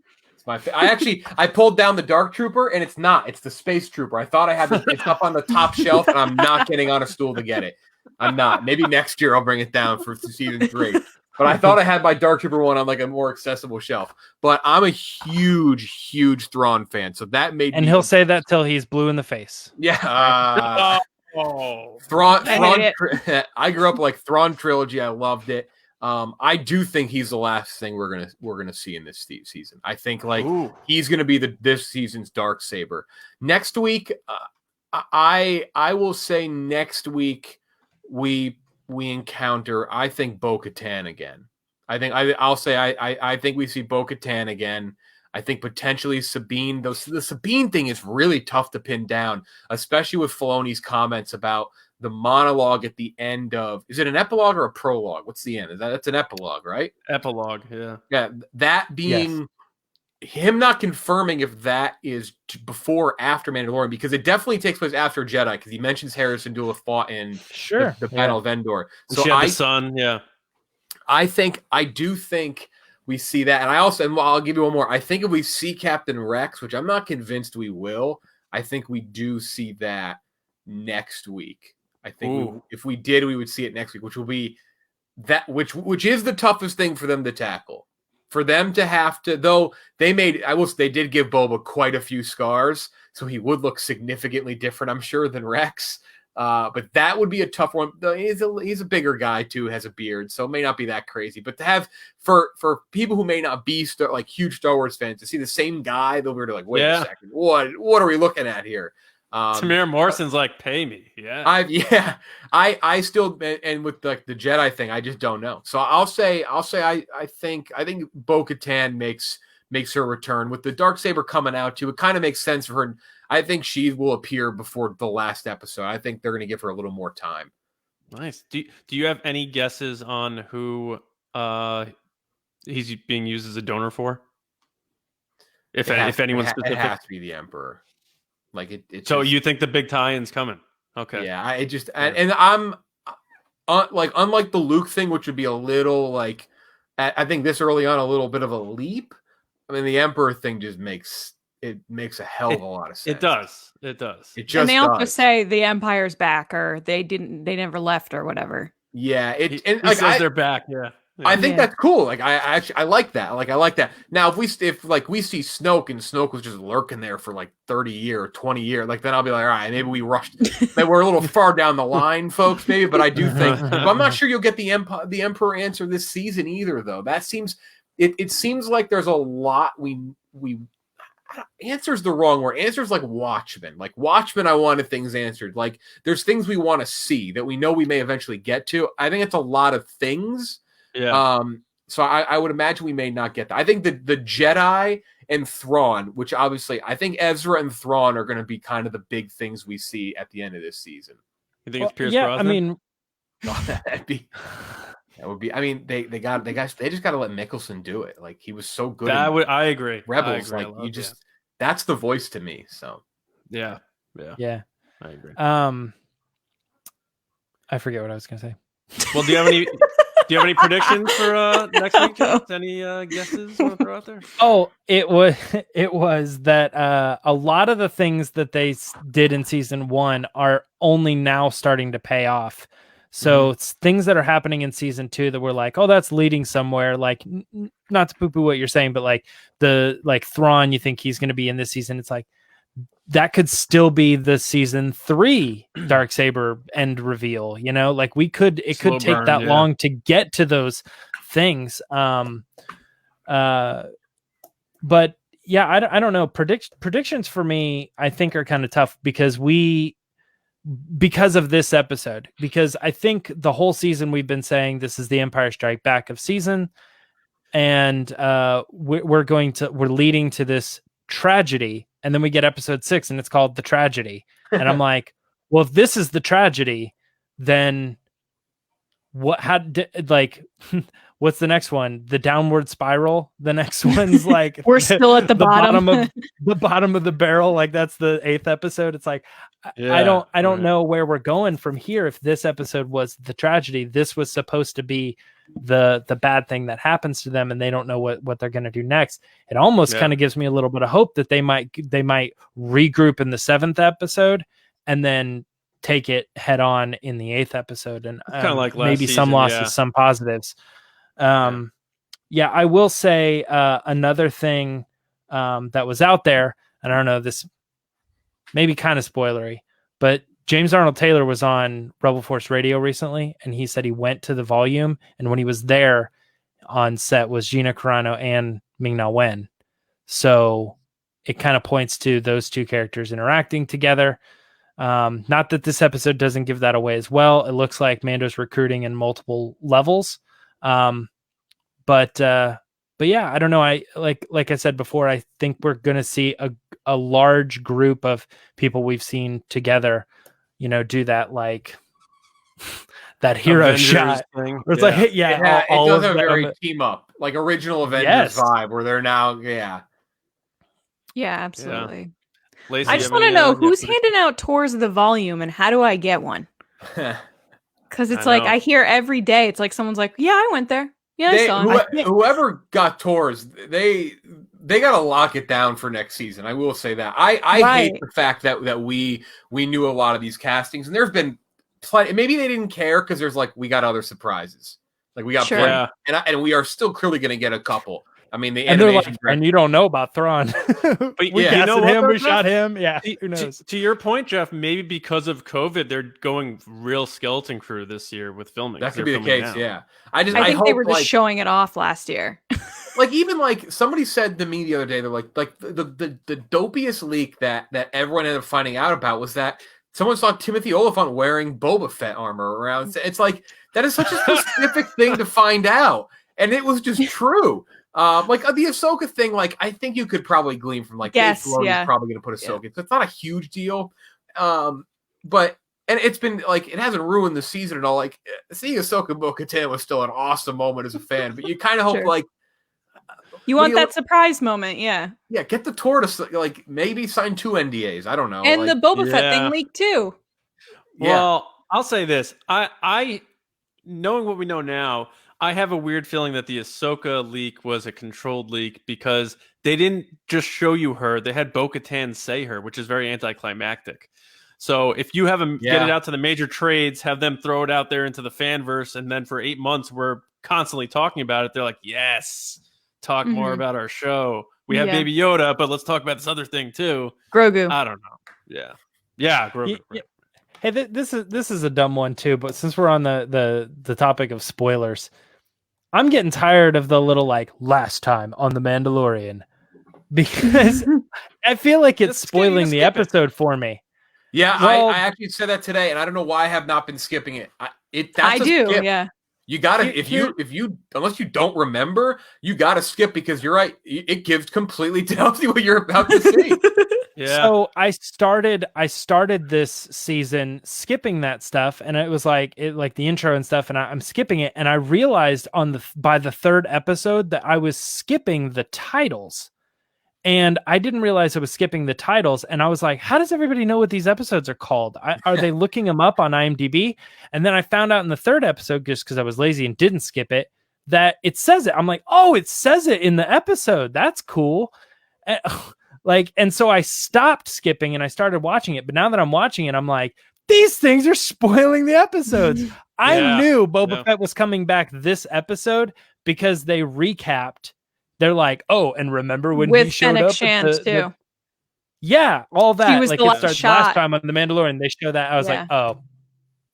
S2: I pulled down the Dark Trooper, and it's not. It's the Space Trooper. I thought I had it's up on the top shelf, and I'm not getting on a stool to get it. I'm not. Maybe next year I'll bring it down for season 3. But I thought I had my Dark Trooper one on like a more accessible shelf. But I'm a huge Thrawn fan, so that made
S4: and
S2: me...
S4: he'll say that till he's blue in the face.
S2: Yeah. Thrawn. I grew up like Thrawn trilogy. I loved it. I do think he's the last thing we're gonna see in this season. I think like he's gonna be this season's Darksaber. Next week, I will say next week we encounter, I think, Bo-Katan again. I think we see Bo-Katan again. I think potentially Sabine. The Sabine thing is really tough to pin down, especially with Filoni's comments about the monologue at the end of... Is it an epilogue or a prologue? What's the end? That's an epilogue, right?
S1: Epilogue, yeah.
S2: Yeah, that being... Yes. Him not confirming if that is before or after Mandalorian, because it definitely takes place after Jedi, because he mentions Harrison Dula fought in the Battle of Endor.
S1: So she had the son, yeah.
S2: I do think we see that. And I'll give you one more. I think if we see Captain Rex, which I'm not convinced we will, I think we do see that next week. I think if we did, we would see it next week, which will be that, which is the toughest thing for them to tackle. For them to have to, though they did give Boba quite a few scars, so he would look significantly different, I'm sure, than Rex. But that would be a tough one. He's a bigger guy too, has a beard, so it may not be that crazy. But to have for people who may not be huge Star Wars fans, to see the same guy, they'll be like, wait a second, what are we looking at here?
S1: Tamir Morrison's like, pay me. Yeah.
S2: I still, and with like the Jedi thing, I just don't know. So I think Bo-Katan makes her return with the Darksaber coming out too. It kind of makes sense for her. I think she will appear before the last episode. I think they're going to give her a little more time.
S1: Nice. Do you have any guesses on who he's being used as a donor for? If anyone specific,
S2: it has to be the Emperor. Like it.
S1: So you think the big tie-in's coming? Okay.
S2: Yeah, and I'm unlike the Luke thing, which would be a little like, I think this early on a little bit of a leap. I mean, the Emperor thing just makes a hell of a lot of sense.
S1: It does.
S2: It just.
S3: And they also say the Empire's back, or they never left, or whatever.
S2: Yeah,
S1: he says they're back. Yeah.
S2: I think that's cool. Like I like that. Like I like that. Now if we see Snoke and Snoke was just lurking there for like 30 years, 20 years, like then I'll be like, all right, maybe we rushed. Maybe we're a little far down the line, folks. Maybe, but I do think. But I'm not sure you'll get the Emperor answer this season either, though. That seems. It seems like there's a lot we. Answer's the wrong word. Answer's like Watchmen. Like Watchmen, I wanted things answered. Like there's things we want to see that we know we may eventually get to. I think it's a lot of things.
S1: Yeah.
S2: So I would imagine we may not get that. I think the Jedi and Thrawn, which obviously I think Ezra and Thrawn are going to be kind of the big things we see at the end of this season.
S1: You think it's Pierce Brosnan?
S4: I mean,
S2: that would be. I mean, they just got to let Mickelson do it. Like he was so good.
S1: I agree.
S2: Rebels,
S1: I agree.
S2: That's the voice to me. So
S1: yeah.
S4: I
S1: agree.
S4: I forget what I was going to say.
S1: Well, do you have any predictions for next week, James? Any guesses you want to throw out there?
S4: Oh, it was that a lot of the things that they did in season 1 are only now starting to pay off. So it's things that are happening in season 2 that we're like, oh, that's leading somewhere. Like, not to poo-poo what you're saying, but like Thrawn, you think he's going to be in this season. It's like, that could still be the season 3 Darksaber end reveal, you know, like it could take that long to get to those things. But yeah, I don't know. Predictions for me, I think are kind of tough because of this episode, because I think the whole season we've been saying this is the Empire Strike Back of season. And we're leading to this tragedy. And then we get episode 6 and it's called The Tragedy. And I'm like, well, if this is the tragedy, then what what's the next one? The downward spiral. The next one's like
S3: We're still at the bottom.
S4: of the bottom of the barrel. Like that's the 8th episode. It's like I don't know where we're going from here. If this episode was the tragedy, this was supposed to be the bad thing that happens to them, and they don't know what they're going to do next. It almost kind of gives me a little bit of hope that they might regroup in the 7th episode and then take it head on in the 8th episode, and
S1: kind of like
S4: maybe
S1: season,
S4: some losses, some positives. I will say another thing that was out there, and I don't know, this may be kind of spoilery, but James Arnold Taylor was on Rebel Force Radio recently, and he said he went to the volume, and when he was there on set was Gina Carano and Ming-Na Wen. So it kind of points to those two characters interacting together. Not that this episode doesn't give that away as well. It looks like Mando's recruiting in multiple levels. But yeah, I don't know. I like I said before, I think we're going to see a large group of people we've seen together, do that, like that hero
S1: Avengers
S4: shot
S1: thing.
S4: Where it's like,
S2: it does have a very
S4: them.
S2: team up, like original Avengers vibe, where they're now,
S3: Yeah, absolutely.
S1: Lacey,
S3: I just want to know who's handing out tours of the volume, and how do I get one? Because it's like I hear every day. It's like someone's like, "Yeah, I went there. Yeah, I saw it."
S2: Whoever got tours, they got to lock it down for next season. I will say that. I hate the fact that we knew a lot of these castings, and there's been plenty. Maybe they didn't care because there's like we got other surprises. Like we got plenty, and we are still clearly going to get a couple. I mean, the animation,
S4: and you don't know about Thrawn.
S1: But
S4: we casted him, we shot him. Yeah, who knows?
S1: To your point, Jeff, maybe because of COVID, they're going real skeleton crew this year with filming.
S2: That could be the case. Now. Yeah,
S3: I think they were just showing it off last year.
S2: even somebody said to me the other day, they're like the dopiest leak that everyone ended up finding out about was that someone saw Timothy Oliphant wearing Boba Fett armor around. It's like that is such a specific thing to find out, and it was just true. Like the Ahsoka thing, like I think you could probably glean from like Dave Filoni's probably going to put Ahsoka. Yeah. So it's not a huge deal, but it's been like it hasn't ruined the season at all. Like seeing Ahsoka Bo-Katan was still an awesome moment as a fan, but you kind of hope like
S3: you want that surprise moment, yeah.
S2: Get the tour to like maybe sign 2 NDAs. I don't know,
S3: and the Boba Fett thing leaked too.
S1: Well, I'll say this: I knowing what we know now. I have a weird feeling that the Ahsoka leak was a controlled leak because they didn't just show you her. They had Bo-Katan say her, which is very anticlimactic. So if you have them get it out to the major trades, have them throw it out there into the fanverse, and then for 8 months we're constantly talking about it, they're like, yes, talk more about our show. We have Baby Yoda, but let's talk about this other thing too.
S3: Grogu.
S1: I don't know. Yeah, Grogu.
S4: Yeah. Hey, this is a dumb one too, but since we're on the topic of spoilers, I'm getting tired of the little like last time on The Mandalorian because I feel like it's spoiling the episode for me.
S2: Yeah, well, I actually said that today, and I don't know why I have not been skipping it. I do, skip.
S3: Yeah.
S2: You gotta if you unless you don't remember, you gotta skip because you're right. It gives tells you what you're about to see.
S4: Yeah. So I started this season skipping that stuff, and it was like the intro and stuff, and I'm skipping it, and I realized by the 3rd episode that I was skipping the titles, and I didn't realize I was skipping the titles, and I was like, how does everybody know what these episodes are called? Are they looking them up on IMDb? And then I found out in the 3rd episode, just because I was lazy and didn't skip it, that it says it. I'm like, oh, it says it in the episode. That's cool. And so I stopped skipping and I started watching it. But now that I'm watching it, I'm like, these things are spoiling the episodes. I knew Boba Fett was coming back this episode because they recapped. They're like, oh, and remember when he showed
S3: Fennec
S4: up?
S3: Shand too.
S4: All that.
S3: He was
S4: like
S3: the
S4: it starts last time on The Mandalorian. They show that. I was like, oh.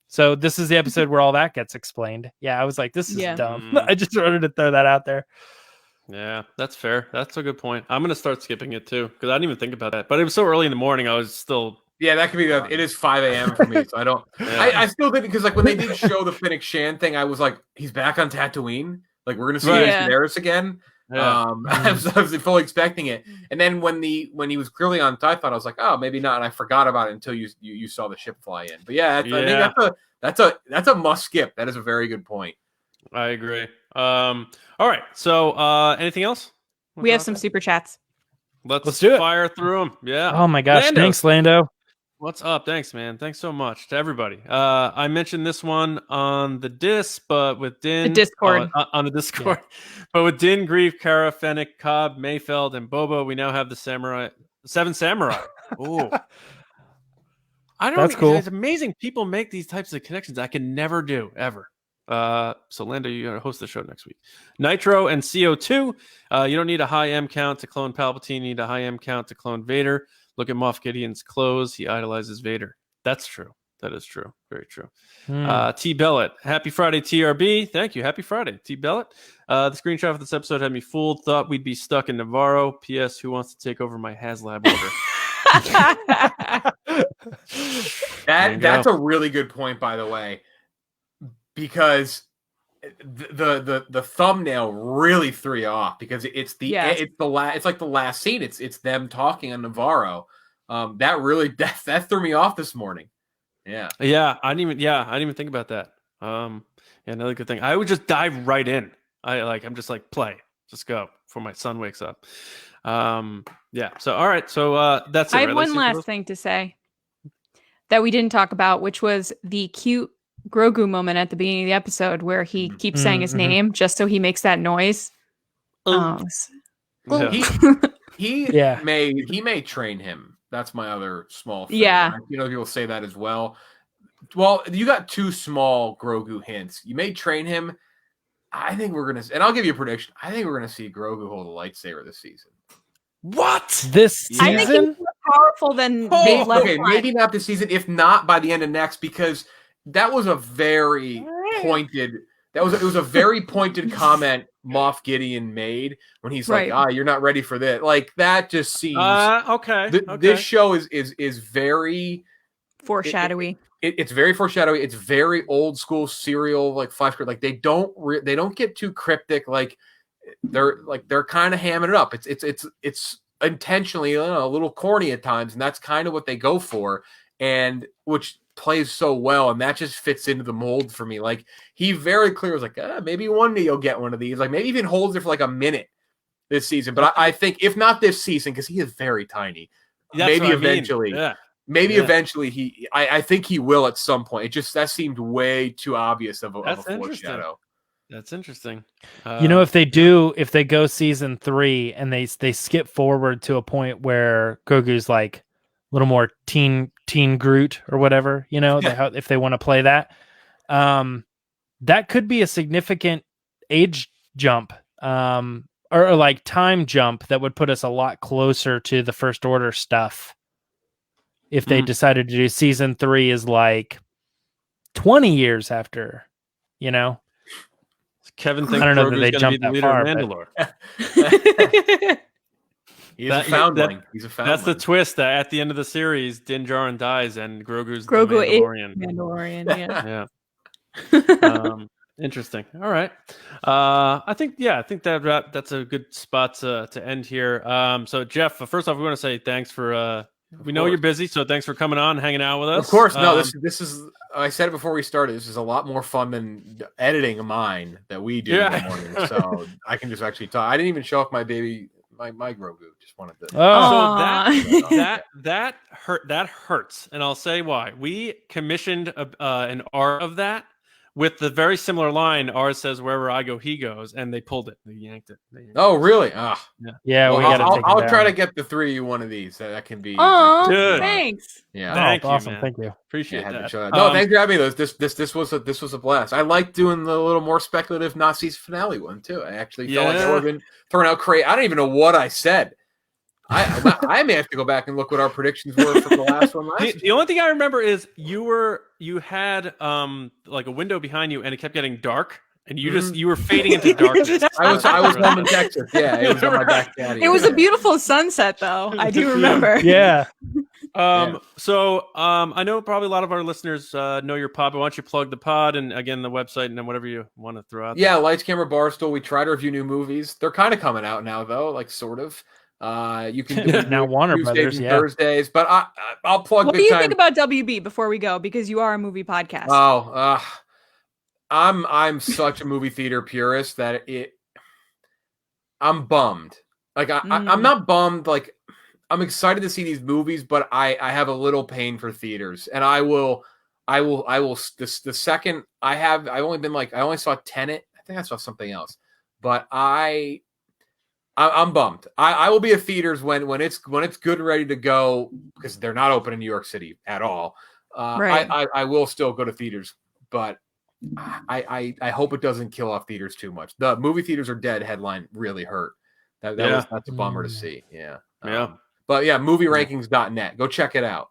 S4: So this is the episode where all that gets explained. Yeah, I was like, this is dumb. I just wanted to throw that out there.
S1: Yeah, that's fair. That's a good point. I'm going to start skipping it too because I didn't even think about that. But it was so early in the morning, I was still...
S2: Yeah, that could be... It is 5 a.m. for me, so I don't... I still didn't... Because like when they did show the Fennec Shand thing, I was like, he's back on Tatooine? Like we're going to see Daenerys again? Yeah. I was fully expecting it. And then when he was clearly on Tython, I was like, oh, maybe not. And I forgot about it until you saw the ship fly in. But I think that's a must skip. That is a very good point.
S1: I agree. All right. So, anything else?
S3: We have some super chats.
S1: Let's
S4: do it.
S1: fire through them. Yeah.
S4: Oh my gosh.
S1: Lando.
S4: Thanks, Lando.
S1: What's up? Thanks, man. Thanks so much to everybody. I mentioned this one on the Dis, but with Din,
S3: The Discord.
S1: on the Discord, but with Din, Grief, Kara, Fennec, Cobb, Mayfeld, and Boba, we now have the seven samurai. Ooh. I don't.
S4: That's cool.
S1: It's amazing. People make these types of connections. I can never do ever. So Lando, you gotta host the show next week. Nitro and CO2. You don't need a high M count to clone Palpatine. You need a high M count to clone Vader. Look at Moff Gideon's clothes. He idolizes Vader. That's true. That is true. Very true. T. Bellet. Happy Friday, TRB. Thank you. Happy Friday, T. Bellet. The screenshot of this episode had me fooled. Thought we'd be stuck in Nevarro. P.S. Who wants to take over my HasLab order?
S2: That's a really good point, by the way, because the thumbnail really threw you off because it's like the last scene. It's them talking on Nevarro. That really that threw me off this morning. Yeah.
S1: I didn't even think about that. Another good thing. I would just dive right in. I'm just like, play, just go before my son wakes up. So all right. So that's it.
S3: I have
S1: right?
S3: one last thing to say that we didn't talk about, which was the cute Grogu moment at the beginning of the episode where he keeps saying his name just so he makes that noise.
S2: He may train him. That's my other small thing.
S3: Yeah.
S2: People say that as well. Well, you got two small Grogu hints. You may train him. I think we're gonna, and I'll give you a prediction. I think we're gonna see Grogu hold a lightsaber this season.
S1: What?
S4: This season?
S3: I think he's more powerful than
S2: maybe not this season, if not by the end of next, because that was a very pointed. It was a very pointed comment Moff Gideon made when he's like, "You're not ready for this." Like that just seems
S1: okay.
S2: This show is very
S3: foreshadowy.
S2: It's very foreshadowy. It's very old school serial, like flash script. Like they don't get too cryptic. Like they're kind of hamming it up. It's intentionally a little corny at times, and that's kind of what they go for, and which plays so well, and that just fits into the mold for me. Like he very clear was like, maybe one day you'll get one of these. Like maybe even holds it for like a minute this season. But I think if not this season, because he is very tiny, maybe eventually. Eventually I think he will at some point. That seemed way too obvious of a foreshadow.
S1: That's interesting.
S4: If they go season 3 and they skip forward to a point where Grogu's like a little more teen Groot or whatever, if they want to play that, that could be a significant age jump, or like time jump that would put us a lot closer to the First Order stuff. If they decided to do season 3 is like 20 years after,
S1: Kevin thinks
S4: I don't know that
S1: Grogu's
S4: they
S1: gonna
S4: jumped
S1: be the
S4: that
S1: leader
S4: far.
S1: of Mandalore.
S2: He's a foundling. He's a foundling.
S1: That's the twist. That at the end of the series, Din Djarin dies and Grogu is Mandalorian.
S3: Mandalorian.
S1: Yeah. Interesting. All right. I think that's a good spot to end here. So Jeff, first off, we want to say thanks for. We know you're busy, so thanks for coming on, hanging out with us.
S2: Of course. No, this is. I said it before we started. This is a lot more fun than editing of mine that we do in the morning. So I can just actually talk. I didn't even show off my baby. My Grogu, just wanted to.
S1: So that hurt. That hurts, and I'll say why. We commissioned an art of that with the very similar line. Ours says, "Wherever I go, he goes," and they pulled it. They yanked it.
S2: Oh, really?
S4: Yeah.
S2: Well, I'll try to get the 3 of you one of these. That can be.
S3: Oh,
S1: good.
S3: Thanks.
S2: Yeah.
S1: Thank you,
S4: awesome.
S1: man.
S4: Thank you.
S1: Appreciate that.
S2: No, thanks for having me. This was a blast. I like doing the little more speculative Nazis finale one too. I actually felt like I would have been throwing out crazy. I don't even know what I said. I may have to go back and look what our predictions were for the last one.
S1: The only thing I remember is you had like a window behind you and it kept getting dark and you were fading into darkness.
S2: I was home in Texas. Yeah, it was on my back patio.
S3: It was a beautiful sunset though. I do remember.
S4: Yeah.
S1: So I know probably a lot of our listeners know your pod, but why don't you plug the pod and again the website and then whatever you want to throw out.
S2: Yeah, Lights Camera Barstool. We try to review new movies. They're kind of coming out now though, like sort of. You can do
S4: now Warner
S2: Tuesdays
S4: Brothers,
S2: and Thursdays, but I'll plug.
S3: What do you think about WB before we go? Because you are a movie podcast.
S2: I'm such a movie theater purist that I'm bummed. Like I'm not bummed. Like I'm excited to see these movies, but I have a little pain for theaters, and I will. The second I've only been I only saw Tenet. I think I saw something else, but I'm bummed. I will be at theaters when it's good and ready to go, because they're not open in New York City at all.
S3: Right.
S2: I will still go to theaters, but I hope it doesn't kill off theaters too much. The movie theaters are dead headline really hurt. That's a bummer to see. Yeah. But yeah, movieRankings.net. Go check it out.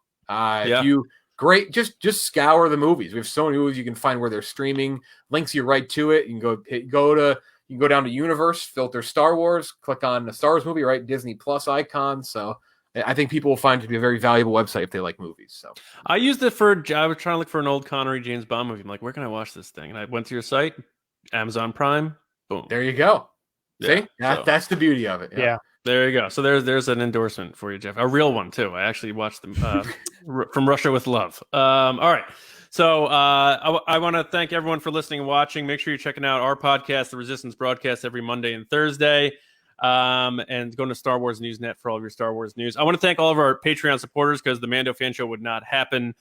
S2: Great. Just scour the movies. We have so many movies you can find where they're streaming. Links you right to it. You can go down to Universe, filter Star Wars, click on the Star Wars movie, right? Disney Plus icon. So I think people will find it to be a very valuable website if they like movies. So
S1: I used it I was trying to look for an old Connery James Bond movie. I'm like, where can I watch this thing? And I went to your site, Amazon Prime. Boom.
S2: There you go.
S1: Yeah,
S2: See, that's the beauty of it.
S4: Yeah.
S1: There you go. So there's an endorsement for you, Jeff. A real one too. I actually watched them from Russia with Love. All right. So I want to thank everyone for listening and watching. Make sure you're checking out our podcast, The Resistance Broadcast, every Monday and Thursday. And going to Star Wars Newsnet for all of your Star Wars news. I want to thank all of our Patreon supporters, because the Mando Fan Show would not happen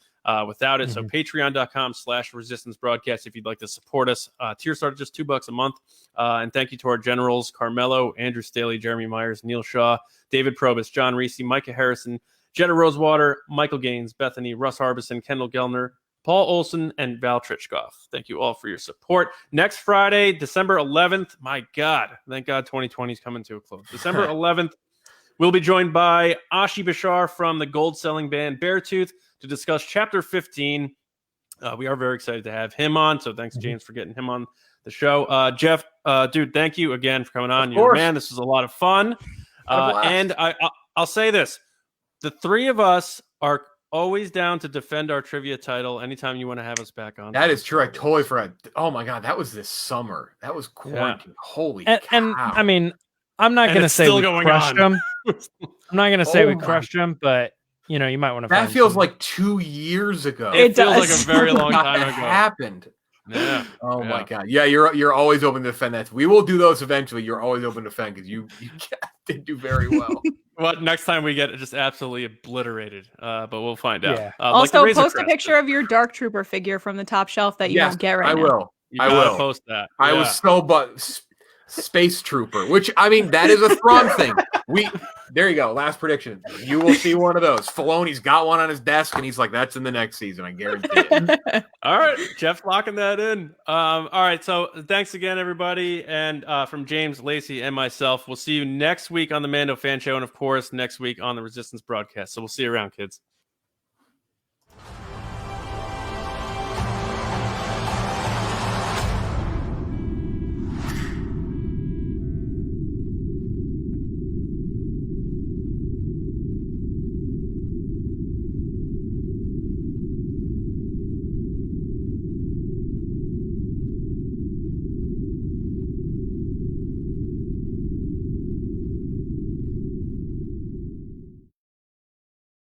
S1: without it. So patreon.com/resistance broadcast if you'd like to support us. Tier start at just $2 a month. And thank you to our generals, Carmelo, Andrew Staley, Jeremy Myers, Neil Shaw, David Probus, John Reese, Micah Harrison, Jetta Rosewater, Michael Gaines, Bethany, Russ Harbison, Kendall Gellner, Paul Olson, and Val Trichkoff. Thank you all for your support. Next Friday, December 11th. My God. Thank God 2020 is coming to a close. December 11th, we'll be joined by Ashi Bashar from the gold-selling band Beartooth to discuss Chapter 15. We are very excited to have him on, so thanks, James, for getting him on the show. Jeff, dude, thank you again for coming on. You're the man. This was a lot of fun. And I'll say this. The three of us are always down to defend our trivia title anytime you want to have us back on.
S2: That is true. I totally forgot. Oh my God, that was this summer. That was quarantine. Yeah. Holy cow.
S4: And I mean, I'm not going to say we crushed them. I'm not going to say we crushed them, but you might want to.
S2: That feels like 2 years ago.
S1: It feels like a very long time ago.
S2: Happened.
S1: Yeah.
S2: Oh my God. Yeah, you're always open to defend that. We will do those eventually. You're always open to defend, because you did do very well.
S1: Well, next time we get it just absolutely obliterated, but we'll find out.
S3: Yeah. Also, post a picture of your Dark Trooper figure from the top shelf that you won't get right now.
S2: I will
S1: post that.
S2: I was so Space Trooper, which I mean that is a Thrawn thing. There you go. Last prediction. You will see one of those. Filoni's got one on his desk, and he's like, "That's in the next season. I guarantee it."
S1: All right, Jeff's locking that in. All right, so thanks again, everybody, and from James, Lacey, and myself, we'll see you next week on the Mando Fan Show, and of course next week on the Resistance Broadcast. So we'll see you around, kids.